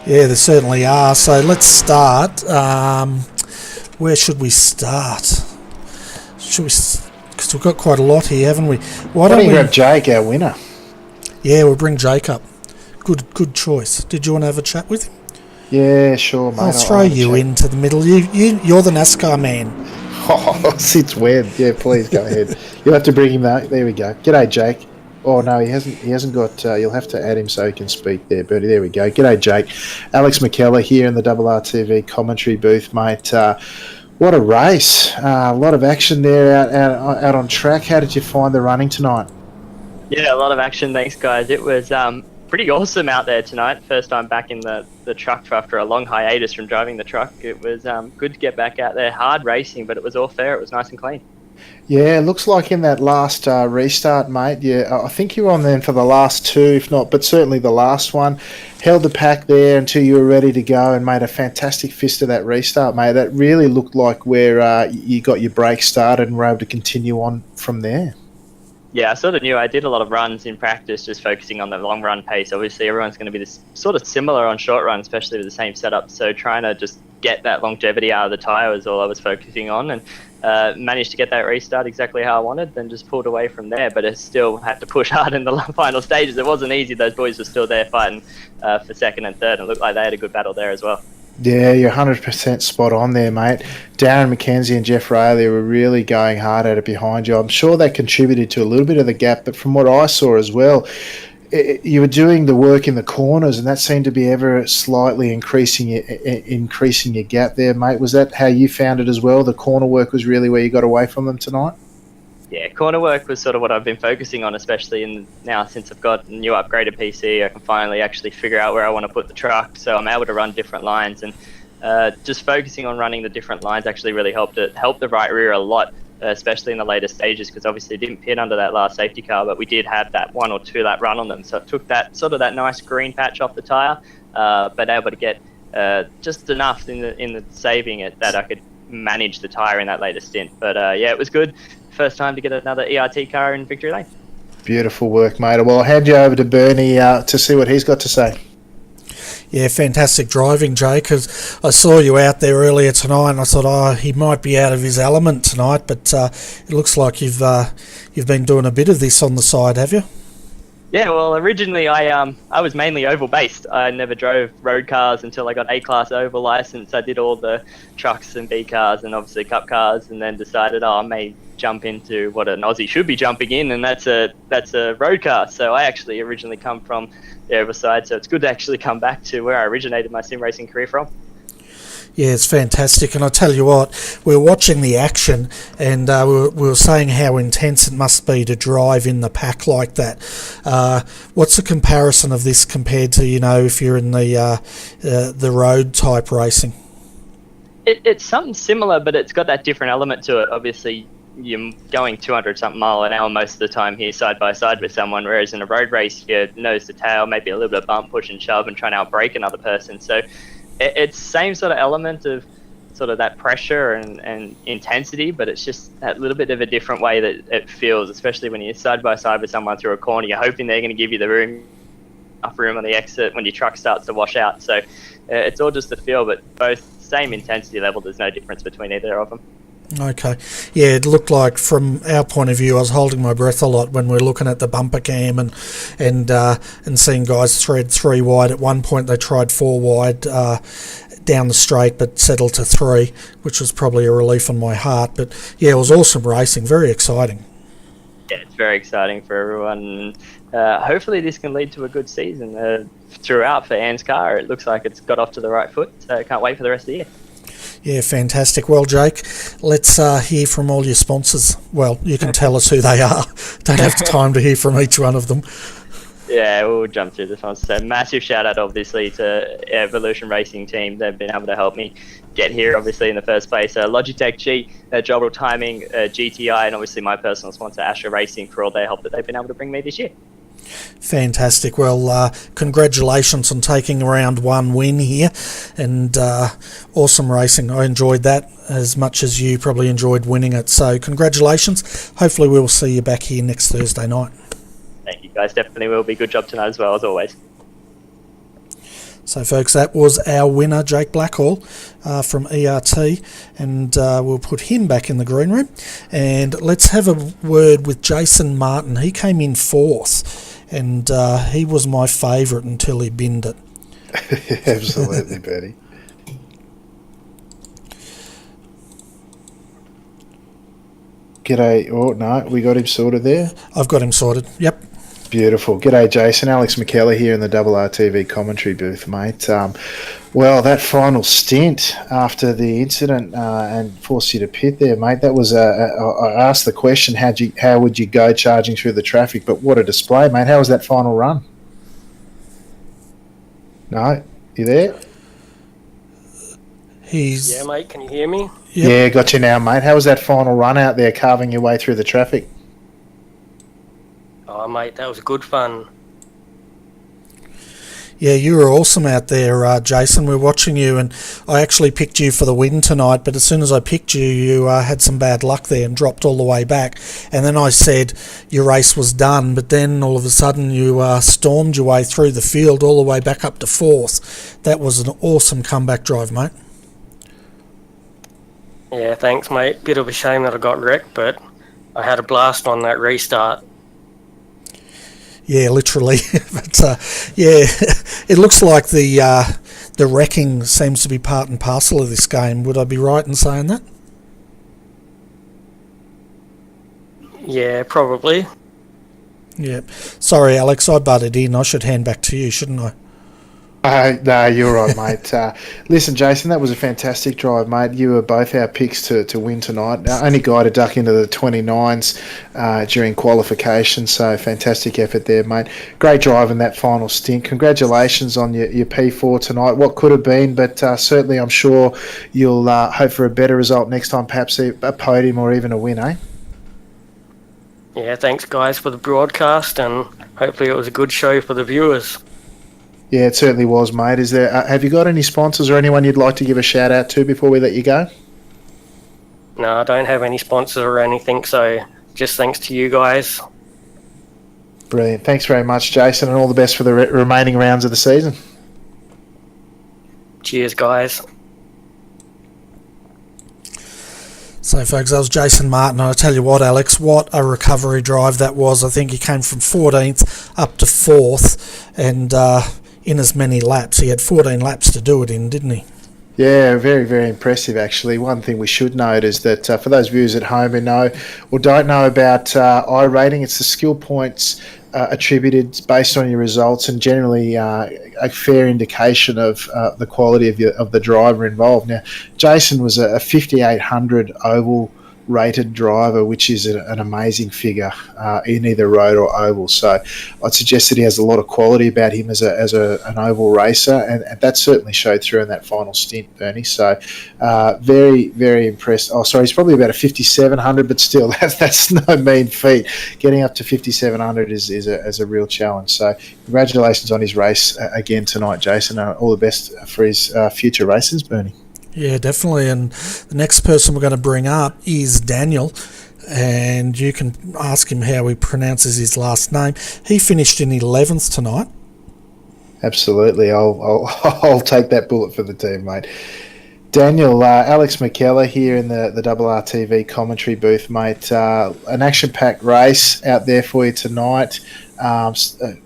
Yeah, there certainly are. So let's start. Where should we start? Because we've got quite a lot here, haven't we? Why don't we grab Jake, our winner? Yeah, we'll bring Jake up. Good choice. Did you want to have a chat with him? Yeah, sure, mate. I'll throw you into the middle. You're the NASCAR man. Oh, sits weird. Yeah, please go ahead. You'll have to bring him out. There we go. G'day, Jake. Oh no, he hasn't got. You'll have to add him so he can speak there, Bertie. There we go. G'day, Jake. Alex McKellar here in the RRTV commentary booth, mate. What a race! A lot of action there out on track. How did you find the running tonight? Yeah, a lot of action. Thanks, guys. It was pretty awesome out there tonight. First time back in the truck after a long hiatus from driving the truck. It was good to get back out there. Hard racing, but it was all fair. It was nice and clean. Yeah, it looks like in that last restart, mate. Yeah, I think you were on then for the last two, if not, but certainly the last one. Held the pack there until you were ready to go and made a fantastic fist of that restart, mate. That really looked like where you got your break started and were able to continue on from there. Yeah, I sort of knew. I did a lot of runs in practice, just focusing on the long run pace. Obviously, everyone's going to be this sort of similar on short run, especially with the same setup. So trying to just get that longevity out of the tyre was all I was focusing on, and managed to get that restart exactly how I wanted. Then just pulled away from there, but it still had to push hard in the final stages. It wasn't easy. Those boys were still there fighting for second and third, and it looked like they had a good battle there as well. Yeah, you're 100% spot on there, mate. Darren McKenzie and Jeff Rayleigh were really going hard at it behind you. I'm sure that contributed to a little bit of the gap, but from what I saw as well, you were doing the work in the corners, and that seemed to be ever slightly increasing your gap there, mate. Was that how you found it as well? The corner work was really where you got away from them tonight? Yeah, corner work was sort of what I've been focusing on, especially now since I've got a new upgraded PC. I can finally actually figure out where I want to put the truck, so I'm able to run different lines, and just focusing on running the different lines actually really helped the right rear a lot, especially in the later stages, because obviously it didn't pit under that last safety car, but we did have that 1 or 2 lap run on them, so it took that nice green patch off the tyre, but able to get just enough in the saving it that I could manage the tyre in that later stint. But yeah, it was good. First time to get another ERT car in victory lane. Beautiful work, mate. Well, I'll hand you over to Bernie to see what he's got to say. Yeah, fantastic driving, Jay, because I saw you out there earlier tonight and I thought, he might be out of his element tonight, but it looks like you've been doing a bit of this on the side, have you? Yeah, well, originally I was mainly oval based. I never drove road cars until I got A-class oval license. I did all the trucks and B cars and obviously cup cars, and then decided I may jump into what an Aussie should be jumping in, and that's a road car. So I actually originally come from the oval side, so it's good to actually come back to where I originated my sim racing career from. Yeah, it's fantastic, and I tell you what, we were watching the action, and we were saying how intense it must be to drive in the pack like that. What's the comparison of this compared to, if you're in the road type racing? It's something similar, but it's got that different element to it. Obviously, you're going 200 something mile an hour most of the time here side by side with someone, whereas in a road race, you're nose to tail, maybe a little bit of bump, push and shove, and trying to outbrake another person. So it's same sort of element of sort of that pressure and intensity, but it's just that little bit of a different way that it feels, especially when you're side by side with someone through a corner. You're hoping they're going to give you enough room on the exit when your truck starts to wash out. So it's all just a feel, but both same intensity level. There's no difference between either of them. Okay. Yeah, it looked like from our point of view, I was holding my breath a lot when we were looking at the bumper cam and seeing guys thread 3 wide. At one point they tried 4 wide down the straight but settled to 3, which was probably a relief on my heart. But yeah, it was awesome racing, very exciting. Yeah, it's very exciting for everyone. Hopefully this can lead to a good season throughout for ANZCAR. It looks like it's got off to the right foot, so I can't wait for the rest of the year. Yeah, fantastic. Well, Jake, let's hear from all your sponsors. Well, you can tell us who they are. Don't have time to hear from each one of them. Yeah, we'll jump through this one. So massive shout out, obviously, to Evolution Racing Team. They've been able to help me get here, obviously, in the first place. Logitech G, Jobble Timing, GTI, and obviously my personal sponsor, Astra Racing, for all their help that they've been able to bring me this year. Fantastic. Well, congratulations on taking round 1 win here, and awesome racing. I enjoyed that as much as you probably enjoyed winning it. So congratulations. Hopefully we'll see you back here next Thursday night. Thank you, guys. Definitely will be. Good job tonight as well, as always. So, folks, that was our winner, Jake Blackhall from ERT, and we'll put him back in the green room. And let's have a word with Jason Martin. He came in 4th, and he was my favourite until he binned it. Absolutely, Bertie. G'day. Oh, no, we got him sorted there. I've got him sorted, yep. Beautiful. G'day, Jason. Alex McKellar here in the RRTV commentary booth, mate. Well, that final stint after the incident and forced you to pit there, mate, that was I asked the question, how would you go charging through the traffic, but what a display, mate. How was that final run? No? You there? He's Yeah, mate, can you hear me? Yep. Yeah, got you now, mate. How was that final run out there, carving your way through the traffic? Oh, mate, that was good fun. Yeah, you were awesome out there, Jason. We're watching you, and I actually picked you for the win tonight, but as soon as I picked you, you had some bad luck there and dropped all the way back. And then I said your race was done, but then all of a sudden you stormed your way through the field all the way back up to 4th. That was an awesome comeback drive, mate. Yeah, thanks, mate. Bit of a shame that I got wrecked, but I had a blast on that restart. Yeah, literally. But yeah, it looks like the wrecking seems to be part and parcel of this game. Would I be right in saying that? Yeah, probably. Yeah. Sorry, Alex, I butted in. I should hand back to you, shouldn't I? No, you're right, mate. Listen, Jason, that was a fantastic drive, mate. You were both our picks to win tonight. Only guy to duck into the 29s during qualification, so fantastic effort there, mate. Great drive in that final stint. Congratulations on your P4 tonight. What could have been, but certainly I'm sure you'll hope for a better result next time, perhaps a podium or even a win, eh? Yeah, thanks, guys, for the broadcast, and hopefully it was a good show for the viewers. Yeah, it certainly was, mate. Is there? Have you got any sponsors or anyone you'd like to give a shout out to before we let you go? No, I don't have any sponsors or anything, so just thanks to you guys. Brilliant. Thanks very much, Jason, and all the best for the remaining rounds of the season. Cheers, guys. So, folks, that was Jason Martin. And I tell you what, Alex, what a recovery drive that was. I think he came from 14th up to 4th, and in as many laps. He had 14 laps to do it in, didn't he? Yeah, very, very impressive, actually. One thing we should note is that for those viewers at home who know or don't know about I rating, it's the skill points attributed based on your results, and generally a fair indication of the quality of the driver involved. Now, Jason was a 5800 oval rated driver, which is an amazing figure in either road or oval. So I'd suggest that he has a lot of quality about him as an oval racer, and that certainly showed through in that final stint, Bernie. So very, very impressed. Oh, sorry, he's probably about a 5700, but still, that's no mean feat. Getting up to 5700 is a real challenge. So congratulations on his race again tonight, Jason. All the best for his future races, Bernie. Yeah, definitely. And the next person we're going to bring up is Daniel, and you can ask him how he pronounces his last name. He finished in 11th tonight. Absolutely. I'll take that bullet for the team, mate. Daniel, Alex McKellar here in the RRTV commentary booth, mate. An action-packed race out there for you tonight.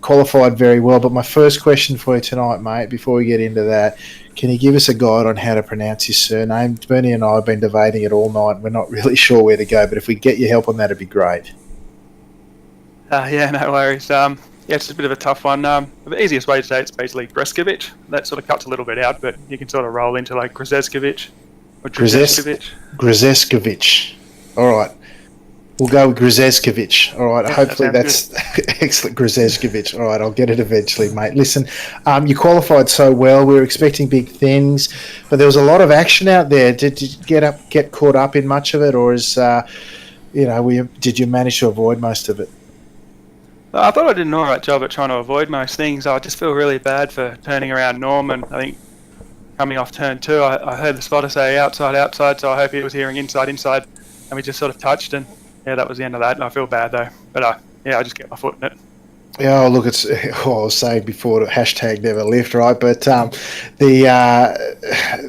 Qualified very well, but my first question for you tonight, mate, before we get into that, can you give us a guide on how to pronounce his surname? Bernie and I have been debating it all night. We're not really sure where to go, but if we get your help on that, it'd be great. Yeah, no worries. Yeah, it's a bit of a tough one. The easiest way to say it's basically Greskovic. That sort of cuts a little bit out, but you can sort of roll into like Grzeskovic or Grzeskovic. Grzeskovic. All right. We'll go with Grzeskovic. All right. Yeah, hopefully that's excellent. Grzeskovic. All right. I'll get it eventually, mate. Listen, you qualified so well. We were expecting big things, but there was a lot of action out there. Did you get caught up in much of it, or did you manage to avoid most of it? I thought I did an alright job at trying to avoid most things. I just feel really bad for turning around Norman. I think coming off turn 2, I heard the spotter say outside, so I hope he was hearing inside, and we just sort of touched, and yeah, that was the end of that. And I feel bad though, but I just get my foot in it. Yeah, look, it's what I was saying before, hashtag never lift, right? But the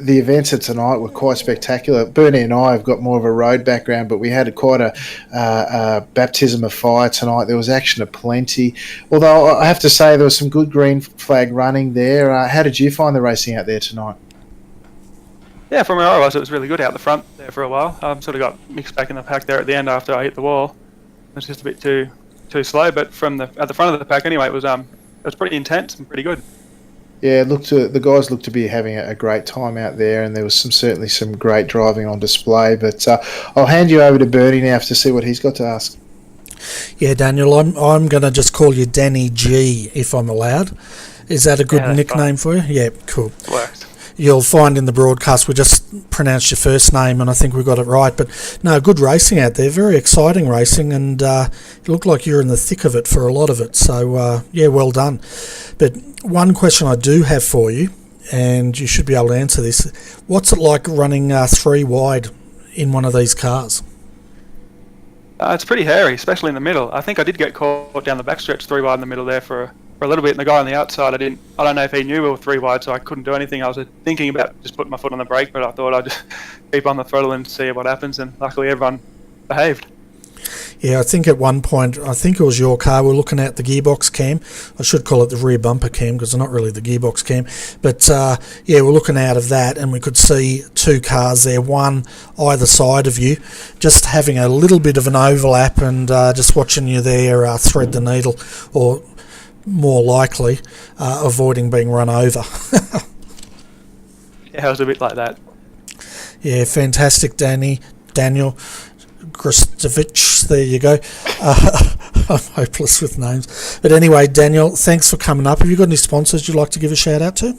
events of tonight were quite spectacular. Bernie and I have got more of a road background, but we had quite a baptism of fire tonight. There was action aplenty. Although I have to say there was some good green flag running there. How did you find the racing out there tonight? Yeah, from where I was, it was really good out the front there for a while. Sort of got mixed back in the pack there at the end after I hit the wall. It was just a bit too slow, but at the front of the pack anyway, it was pretty intense and pretty good. Yeah, the guys looked to be having a great time out there, and there was certainly some great driving on display. But I'll hand you over to Bernie now to see what he's got to ask. Yeah, Daniel, I'm going to just call you Danny G if I'm allowed. Is that a good nickname for you? Yeah, cool. It works. you'll find in the broadcast we just pronounced your first name, and I think we got it right. But no, good racing out there, very exciting racing, and it looked like you're in the thick of it for a lot of it. So yeah, well done. But one question I do have for you, and you should be able to answer this: what's it like running 3 wide in one of these cars? It's pretty hairy, especially in the middle. I think I did get caught down the backstretch 3 wide in the middle there for a little bit, and the guy on the outside, I don't know if he knew we were 3 wide, so I couldn't do anything. I was thinking about just putting my foot on the brake, but I thought I'd just keep on the throttle and see what happens, and luckily everyone behaved. Yeah, I think at one point, I think it was your car, we're looking at the gearbox cam. I should call it the rear bumper cam because it's not really the gearbox cam. But yeah, we're looking out of that and we could see 2 cars there, one either side of you, just having a little bit of an overlap and just watching you there thread the needle, or more likely avoiding being run over. Yeah, it was a bit like that. Yeah, fantastic, Daniel Grostovich, there you go. I'm hopeless with names. But anyway, Daniel, thanks for coming up. Have you got any sponsors you'd like to give a shout out to?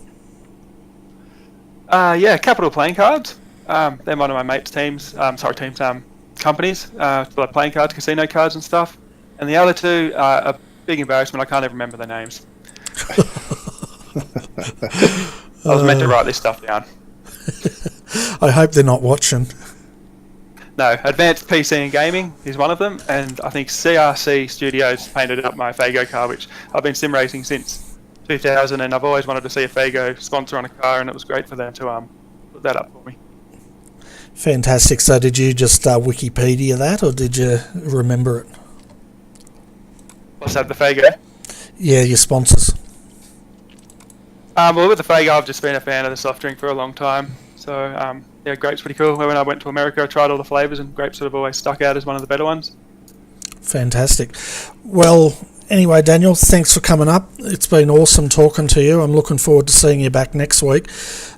Yeah, Capital Playing Cards. They're one of my mates' companies for like playing cards, casino cards and stuff. And the other 2 are a big embarrassment. I can't even remember their names. I was meant to write this stuff down. I hope they're not watching. No, Advanced PC and Gaming is one of them, and I think CRC Studios painted up my Fago car, which I've been sim racing since 2000, and I've always wanted to see a Fago sponsor on a car, and it was great for them to put that up for me. Fantastic. So did you just Wikipedia that, or did you remember it? What's that, the Fago? Yeah, your sponsors. Well, with the Fago, I've just been a fan of the soft drink for a long time, so yeah, grape's pretty cool. When I went to America, I tried all the flavours, and grape sort of always stuck out as one of the better ones. Fantastic. Well, anyway, Daniel, thanks for coming up. It's been awesome talking to you. I'm looking forward to seeing you back next week.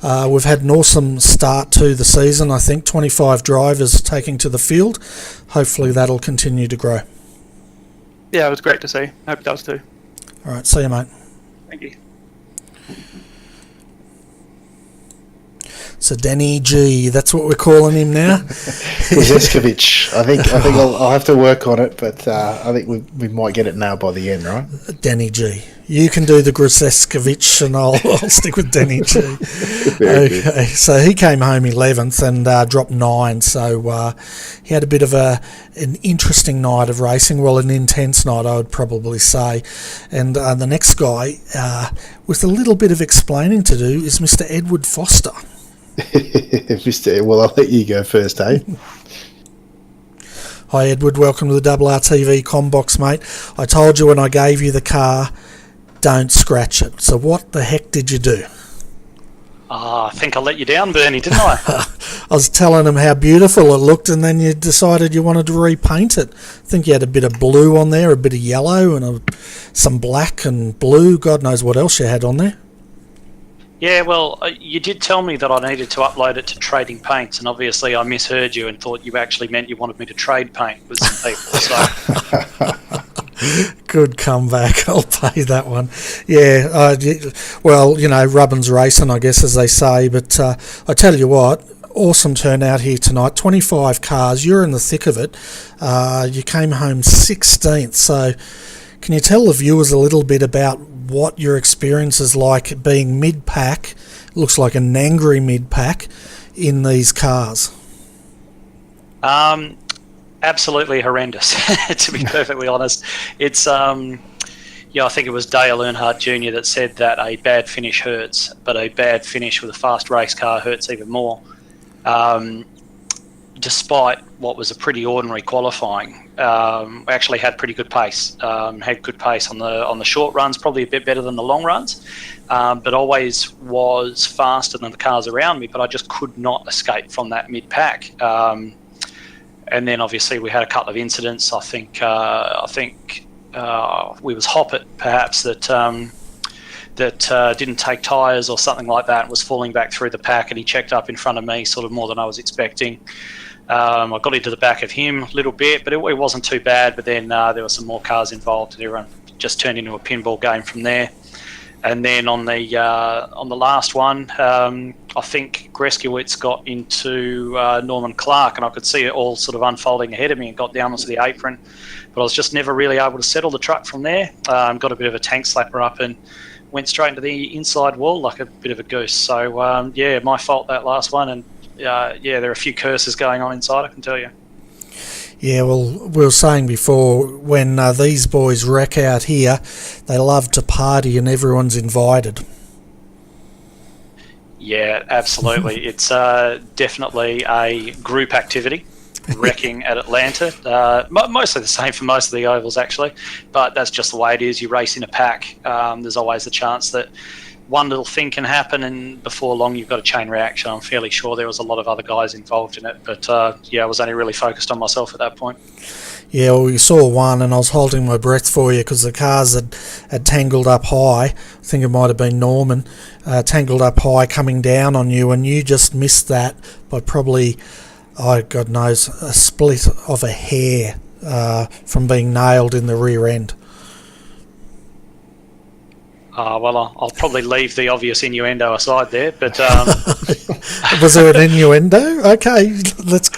We've had an awesome start to the season, I think. 25 drivers taking to the field. Hopefully that'll continue to grow. Yeah, it was great to see. Hope it does too. All right, see you, mate. Thank you. So Danny G, that's what we're calling him now. Groskovich. I think I'll have to work on it, but I think we might get it now by the end, right? Danny G. You can do the Groskovich and I'll stick with Danny G. Okay, so he came home 11th and dropped 9, so he had a bit of an interesting night of racing, well, an intense night I would probably say. And the next guy with a little bit of explaining to do is Mr. Edward Foster. Well, I'll let you go first, eh? Hi Edward, welcome to the RRTV Combox, mate. I told you when I gave you the car, don't scratch it. So what the heck did you do? I think I let you down, Bernie, didn't I? I was telling him how beautiful it looked, and then you decided you wanted to repaint it. I think you had a bit of blue on there, a bit of yellow, and some black and blue. God knows what else you had on there. Yeah, well, you did tell me that I needed to upload it to Trading Paints, and obviously I misheard you and thought you actually meant you wanted me to trade paint with some people. So. Good comeback. I'll pay that one. Yeah, well, you know, rubbin's racing, I guess, as they say. But I tell you what, awesome turnout here tonight. 25 cars. You're in the thick of it. You came home 16th. So can you tell the viewers a little bit about what your experience is like being mid-pack, looks like an angry mid-pack, in these cars? Absolutely horrendous, to be perfectly honest. It's, yeah, I think it was Dale Earnhardt Jr. that said that a bad finish hurts, but a bad finish with a fast race car hurts even more. Despite what was a pretty ordinary qualifying, we actually had pretty good pace. Had good pace on the short runs, probably a bit better than the long runs, but always was faster than the cars around me. But I just could not escape from that mid-pack. And then obviously we had a couple of incidents. I think we was Hoppet perhaps that didn't take tyres or something like that, and was falling back through the pack, and he checked up in front of me sort of more than I was expecting. I got into the back of him a little bit, but it wasn't too bad. But then there were some more cars involved, and everyone just turned into a pinball game from there. And then on the last one, I think Greskowitz got into Norman Clark, and I could see it all sort of unfolding ahead of me, and got down onto the apron. But I was just never really able to settle the truck from there. Got a bit of a tank slapper up and went straight into the inside wall like a bit of a goose. So, yeah, my fault that last one. And, yeah, there are a few curses going on inside, I can tell you. Yeah, well, we were saying before, when these boys wreck out here, they love to party and everyone's invited. Yeah, absolutely. It's definitely a group activity, wrecking at Atlanta. Mostly the same for most of the ovals, actually, but that's just the way it is. You race in a pack. There's always the chance that one little thing can happen, and before long you've got a chain reaction. I'm fairly sure there was a lot of other guys involved in it, but yeah, I was only really focused on myself at that point. Yeah, well, you saw one, and I was holding my breath for you because the cars had tangled up high. I think it might have been Norman, tangled up high coming down on you, and you just missed that by probably, oh, God knows, a split of a hair from being nailed in the rear end. Well, I'll probably leave the obvious innuendo aside there, but Was there an innuendo? Okay, let's.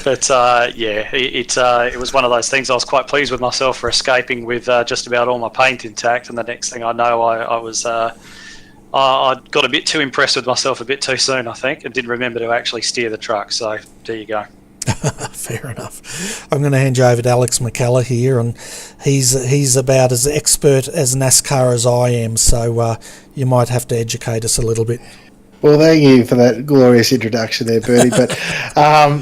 But yeah, it was one of those things. I was quite pleased with myself for escaping with just about all my paint intact, and the next thing I know, I was I got a bit too impressed with myself a bit too soon, I think, and didn't remember to actually steer the truck. So there you go. Fair enough. I'm going to hand you over to Alex McKellar here, and he's about as expert as NASCAR as I am, so you might have to educate us a little bit. Well, thank you for that glorious introduction there, Bertie. But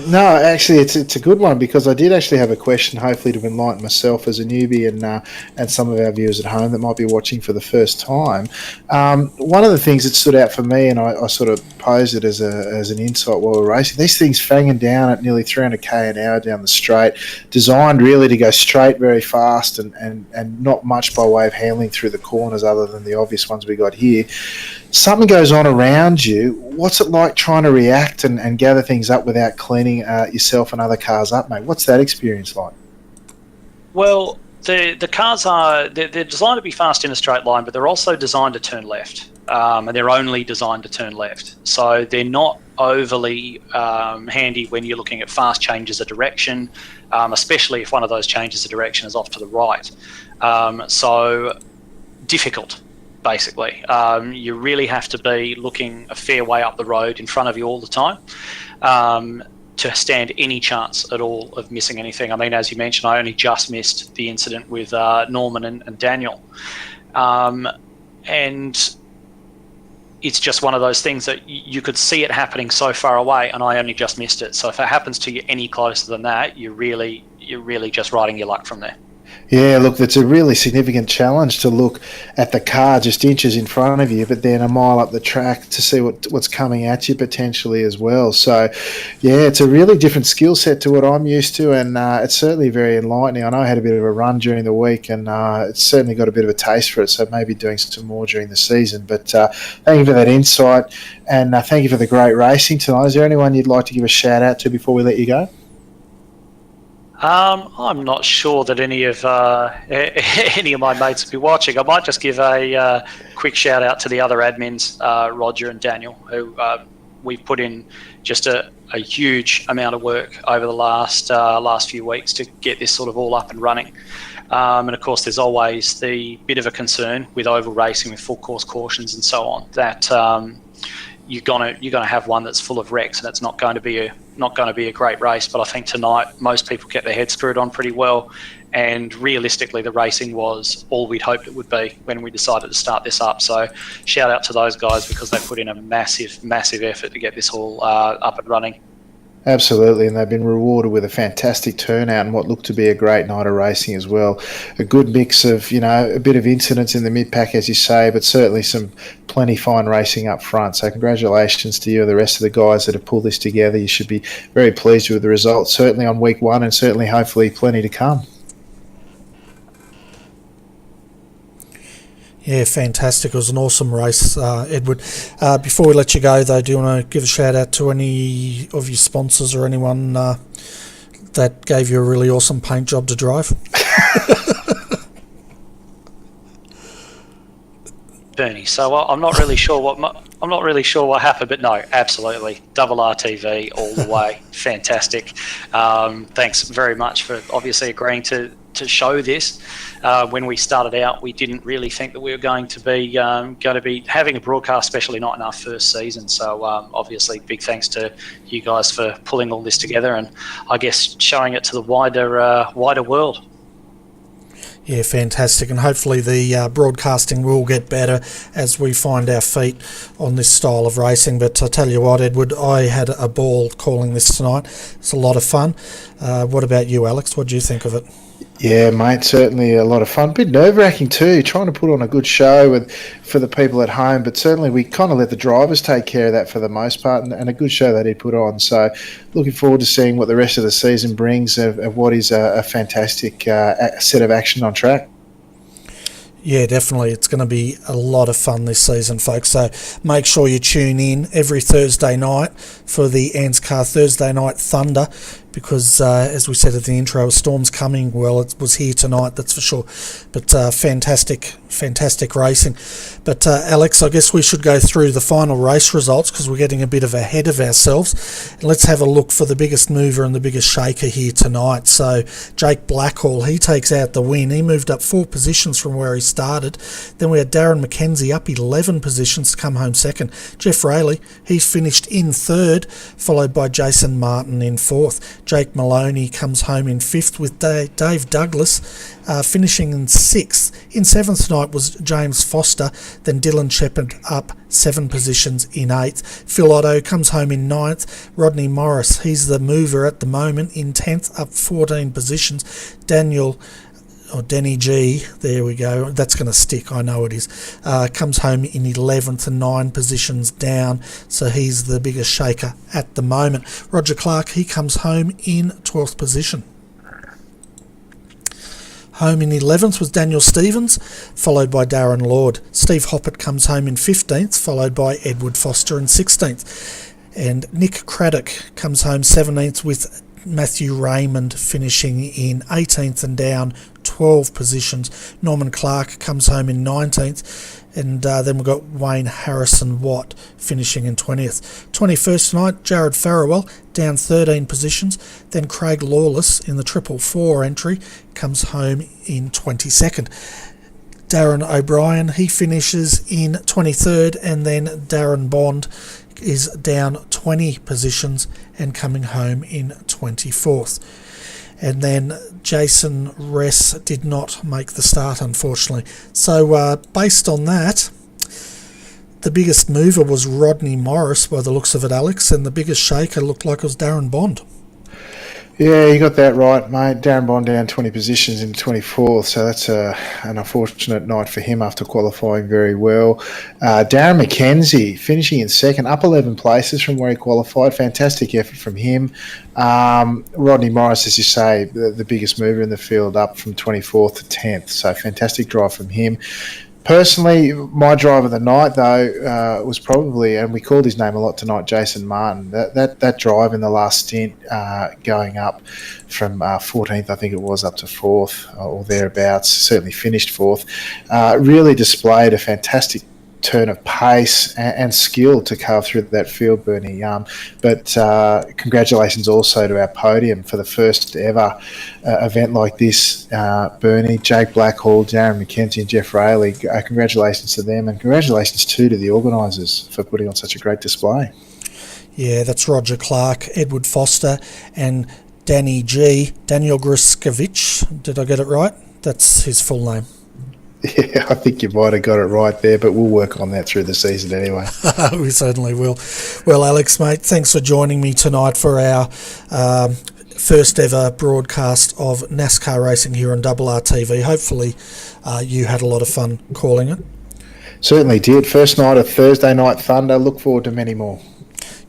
no, actually, it's a good one, because I did actually have a question, hopefully to enlighten myself as a newbie and some of our viewers at home that might be watching for the first time. One of the things that stood out for me, and I sort of posed it as an insight while we're racing, these things fanging down at nearly 300k an hour down the straight, designed really to go straight very fast and not much by way of handling through the corners other than the obvious ones we got here. Something goes on around you. What's it like trying to react and gather things up without cleaning yourself and other cars up, mate? What's that experience like? Well, the cars they're designed to be fast in a straight line, but they're also designed to turn left, and they're only designed to turn left. So they're not overly handy when you're looking at fast changes of direction, especially if one of those changes of direction is off to the right. So difficult. Basically, you really have to be looking a fair way up the road in front of you all the time to stand any chance at all of missing anything. I mean, as you mentioned, I only just missed the incident with Norman and Daniel. And it's just one of those things that you could see it happening so far away, and I only just missed it. So if it happens to you any closer than that, you're really just riding your luck from there. Yeah, look, that's a really significant challenge to look at the car just inches in front of you, but then a mile up the track to see what's coming at you potentially as well. So, yeah, it's a really different skill set to what I'm used to, and it's certainly very enlightening. I know I had a bit of a run during the week, and it's certainly got a bit of a taste for it, so maybe doing some more during the season. But thank you for that insight, and thank you for the great racing tonight. Is there anyone you'd like to give a shout-out to before we let you go? I'm not sure that any of my mates will be watching. I might just give a quick shout out to the other admins, Roger and Daniel, who we've put in just a huge amount of work over the last few weeks to get this sort of all up and running. And of course, there's always the bit of a concern with oval racing, with full course cautions and so on, that you're gonna have one that's full of wrecks, and it's not going to be a great race. But I think tonight most people get their head screwed on pretty well, and realistically the racing was all we'd hoped it would be when we decided to start this up. So shout out to those guys, because they put in a massive effort to get this all up and running. Absolutely, and they've been rewarded with a fantastic turnout and what looked to be a great night of racing as well. A good mix of, a bit of incidents in the mid-pack, as you say, but certainly some plenty fine racing up front. So congratulations to you and the rest of the guys that have pulled this together. You should be very pleased with the results, certainly on week one, and certainly hopefully plenty to come. Yeah, fantastic. It was an awesome race, Edward. Before we let you go, though, do you want to give a shout-out to any of your sponsors or anyone that gave you a really awesome paint job to drive? Bernie. So I'm not really sure what happened, but no, absolutely, double RTV all the way. Fantastic. Thanks very much for obviously agreeing to show this. When we started out, we didn't really think that we were going to be having a broadcast, especially not in our first season. So obviously, big thanks to you guys for pulling all this together, and I guess showing it to the wider world. Yeah, fantastic, and hopefully the broadcasting will get better as we find our feet on this style of racing. But I tell you what, Edward, I had a ball calling this tonight. It's a lot of fun. What about you, Alex? What do you think of it? Yeah, mate, certainly a lot of fun. A bit nerve-wracking too, trying to put on a good show for the people at home, but certainly we kind of let the drivers take care of that for the most part, and a good show they did put on. So looking forward to seeing what the rest of the season brings of what is a fantastic set of action on track. Yeah, definitely. It's going to be a lot of fun this season, folks. So make sure you tune in every Thursday night for the ANZCAR Thursday Night Thunder, because as we said at the intro, a storm's coming. Well, it was here tonight, that's for sure. But fantastic racing. But Alex, I guess we should go through the final race results, because we're getting a bit ahead of ourselves. And let's have a look for the biggest mover and the biggest shaker here tonight. So Jake Blackhall, he takes out the win. He moved up 4 positions from where he started. Then we had Darren McKenzie up 11 positions to come home second. Jeff Rayleigh, he's finished in 3rd, followed by Jason Martin in 4th. Jake Maloney comes home in 5th, with Dave Douglas finishing in 6th. In 7th tonight was James Foster, then Dylan Shepherd up 7 positions in 8th. Phil Otto comes home in 9th. Rodney Morris, he's the mover at the moment, in 10th, up 14 positions. Denny G, there we go, that's going to stick, I know it is, comes home in 11th and 9 positions down, so he's the biggest shaker at the moment. Roger Clark, he comes home in 12th position. Home in 11th was Daniel Stevens, followed by Darren Lord. Steve Hoppett comes home in 15th, followed by Edward Foster in 16th. And Nick Craddock comes home 17th, with Matthew Raymond finishing in 18th and down 12 positions. Norman Clark comes home in 19th, and then we've got Wayne Harrison Watt finishing in 20th. 21st night, Jared Farrell down 13 positions. Then Craig Lawless in the 444 entry comes home in 22nd. Darren O'Brien, he finishes in 23rd, and then Darren Bond is down 20 positions and coming home in 24th. And then Jason Ress did not make the start, unfortunately. So based on that, the biggest mover was Rodney Morris by the looks of it, Alex, and the biggest shaker looked like it was Darren Bond. Yeah, you got that right, mate. Darren Bond down 20 positions in 24th, so that's an unfortunate night for him after qualifying very well. Darren McKenzie finishing in 2nd, up 11 places from where he qualified. Fantastic effort from him. Rodney Morris, as you say, the biggest mover in the field, up from 24th to 10th, so fantastic drive from him. Personally, my drive of the night, though, was probably, and we called his name a lot tonight, Jason Martin. That drive in the last stint, going up from 14th, I think it was, up to 4th or thereabouts, certainly finished 4th, really displayed a fantastic turn of pace and skill to carve through that field, Bernie. But congratulations also to our podium for the first ever event like this, Bernie, Jake Blackhall, Darren McKenzie and Jeff Rayleigh. Congratulations to them, and congratulations too to the organisers for putting on such a great display. Yeah, that's Roger Clark, Edward Foster and Danny G. Daniel Gruskovich, did I get it right? That's his full name. Yeah, I think you might have got it right there, but we'll work on that through the season anyway. We certainly will. Well, Alex, mate, thanks for joining me tonight for our first ever broadcast of NASCAR racing here on RRTV. Hopefully you had a lot of fun calling it. Certainly did. First night of Thursday Night Thunder. Look forward to many more.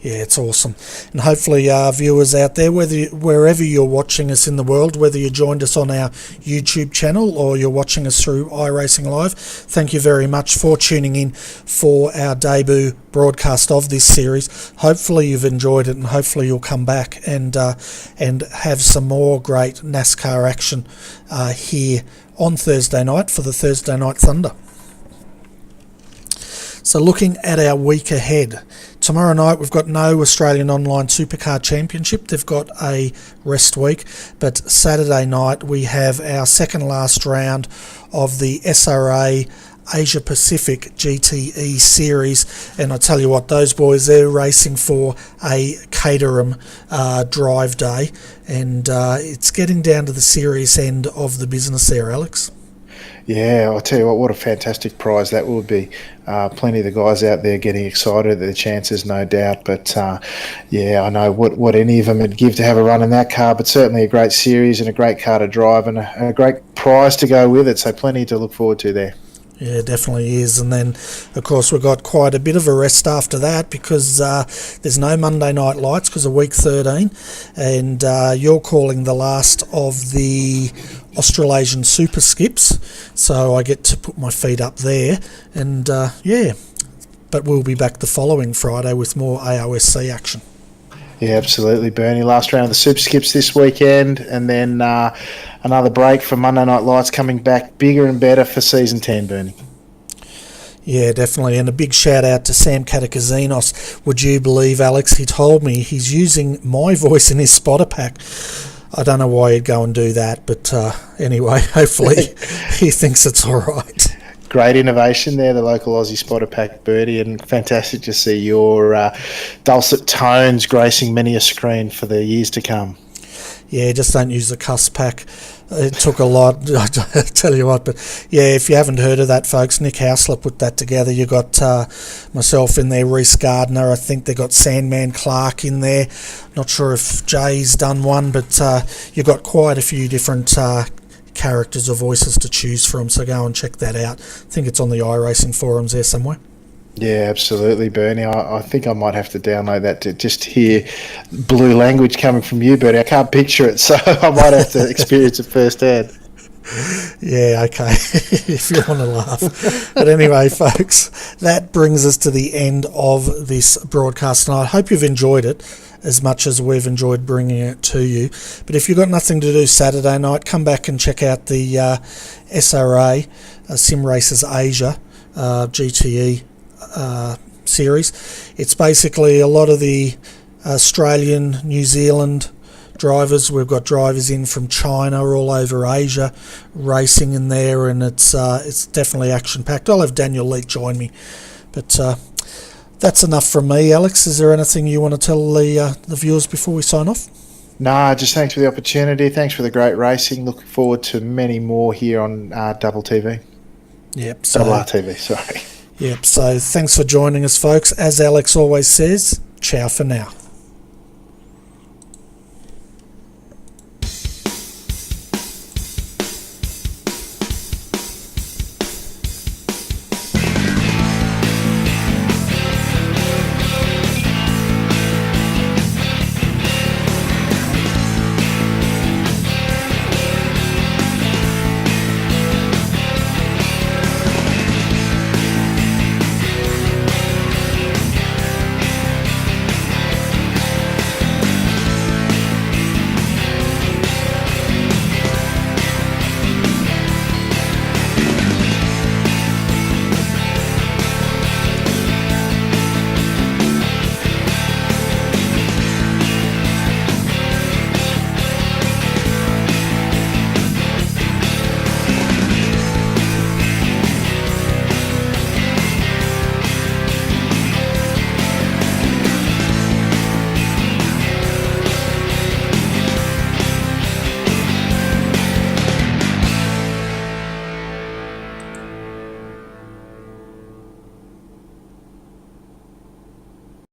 Yeah, it's awesome. And hopefully our viewers out there, wherever you're watching us in the world, whether you joined us on our YouTube channel or you're watching us through iRacing Live, thank you very much for tuning in for our debut broadcast of this series. Hopefully you've enjoyed it, and hopefully you'll come back and have some more great NASCAR action here on Thursday night for the Thursday Night Thunder. So looking at our week ahead, tomorrow night we've got no Australian Online Supercar Championship. They've got a rest week. But Saturday night we have our second last round of the SRA Asia Pacific GTE Series, and I tell you what, those boys, they're racing for a Caterham drive day, and it's getting down to the serious end of the business there, Alex. Yeah, I'll tell you what a fantastic prize that will be. Plenty of the guys out there getting excited at the chances, no doubt. But yeah, I know what any of them would give to have a run in that car, but certainly a great series and a great car to drive and a great prize to go with it. So plenty to look forward to there. Yeah, definitely is. And then, of course, we've got quite a bit of a rest after that because there's no Monday night lights because of week 13. And you're calling the last of the Australasian Super Skips. So I get to put my feet up there. And, yeah, but we'll be back the following Friday with more AOSC action. Yeah, absolutely, Bernie. Last round of the Super Skips this weekend, and then another break for Monday Night Lights coming back bigger and better for Season 10, Bernie. Yeah, definitely. And a big shout out to Sam Katakazinos. Would you believe, Alex, he told me he's using my voice in his spotter pack. I don't know why he'd go and do that, but anyway, hopefully he thinks it's all right. Great innovation there, the local Aussie spotter pack, Birdie, and fantastic to see your dulcet tones gracing many a screen for the years to come. Yeah, just don't use the cuss pack. It took a lot, I tell you what. But yeah, if you haven't heard of that, folks, Nick Hausler put that together. You got myself in there, Reece Gardner. I think they got Sandman Clark in there. Not sure if Jay's done one, but you got quite a few different characters or voices to choose from. So go and check that out. I think it's on the iRacing forums there somewhere. Yeah, absolutely, Bernie. I think I might have to download that to just hear blue language coming from you, Bernie. I can't picture it, so I might have to experience it firsthand. Yeah, okay, if you want to laugh. But anyway, folks, that brings us to the end of this broadcast, and I hope you've enjoyed it as much as we've enjoyed bringing it to you. But if you've got nothing to do Saturday night, come back and check out the SRA Sim Racers Asia GTE series. It's basically a lot of the Australian, New Zealand drivers. We've got drivers in from China, all over Asia, racing in there, and it's definitely action packed. I'll have Daniel Leake join me, but that's enough from me. Alex, is there anything you want to tell the viewers before we sign off? No, just thanks for the opportunity. Thanks for the great racing. Looking forward to many more here on Double TV. Yep. So, Double RTV, sorry. Yep. So thanks for joining us, folks. As Alex always says, ciao for now.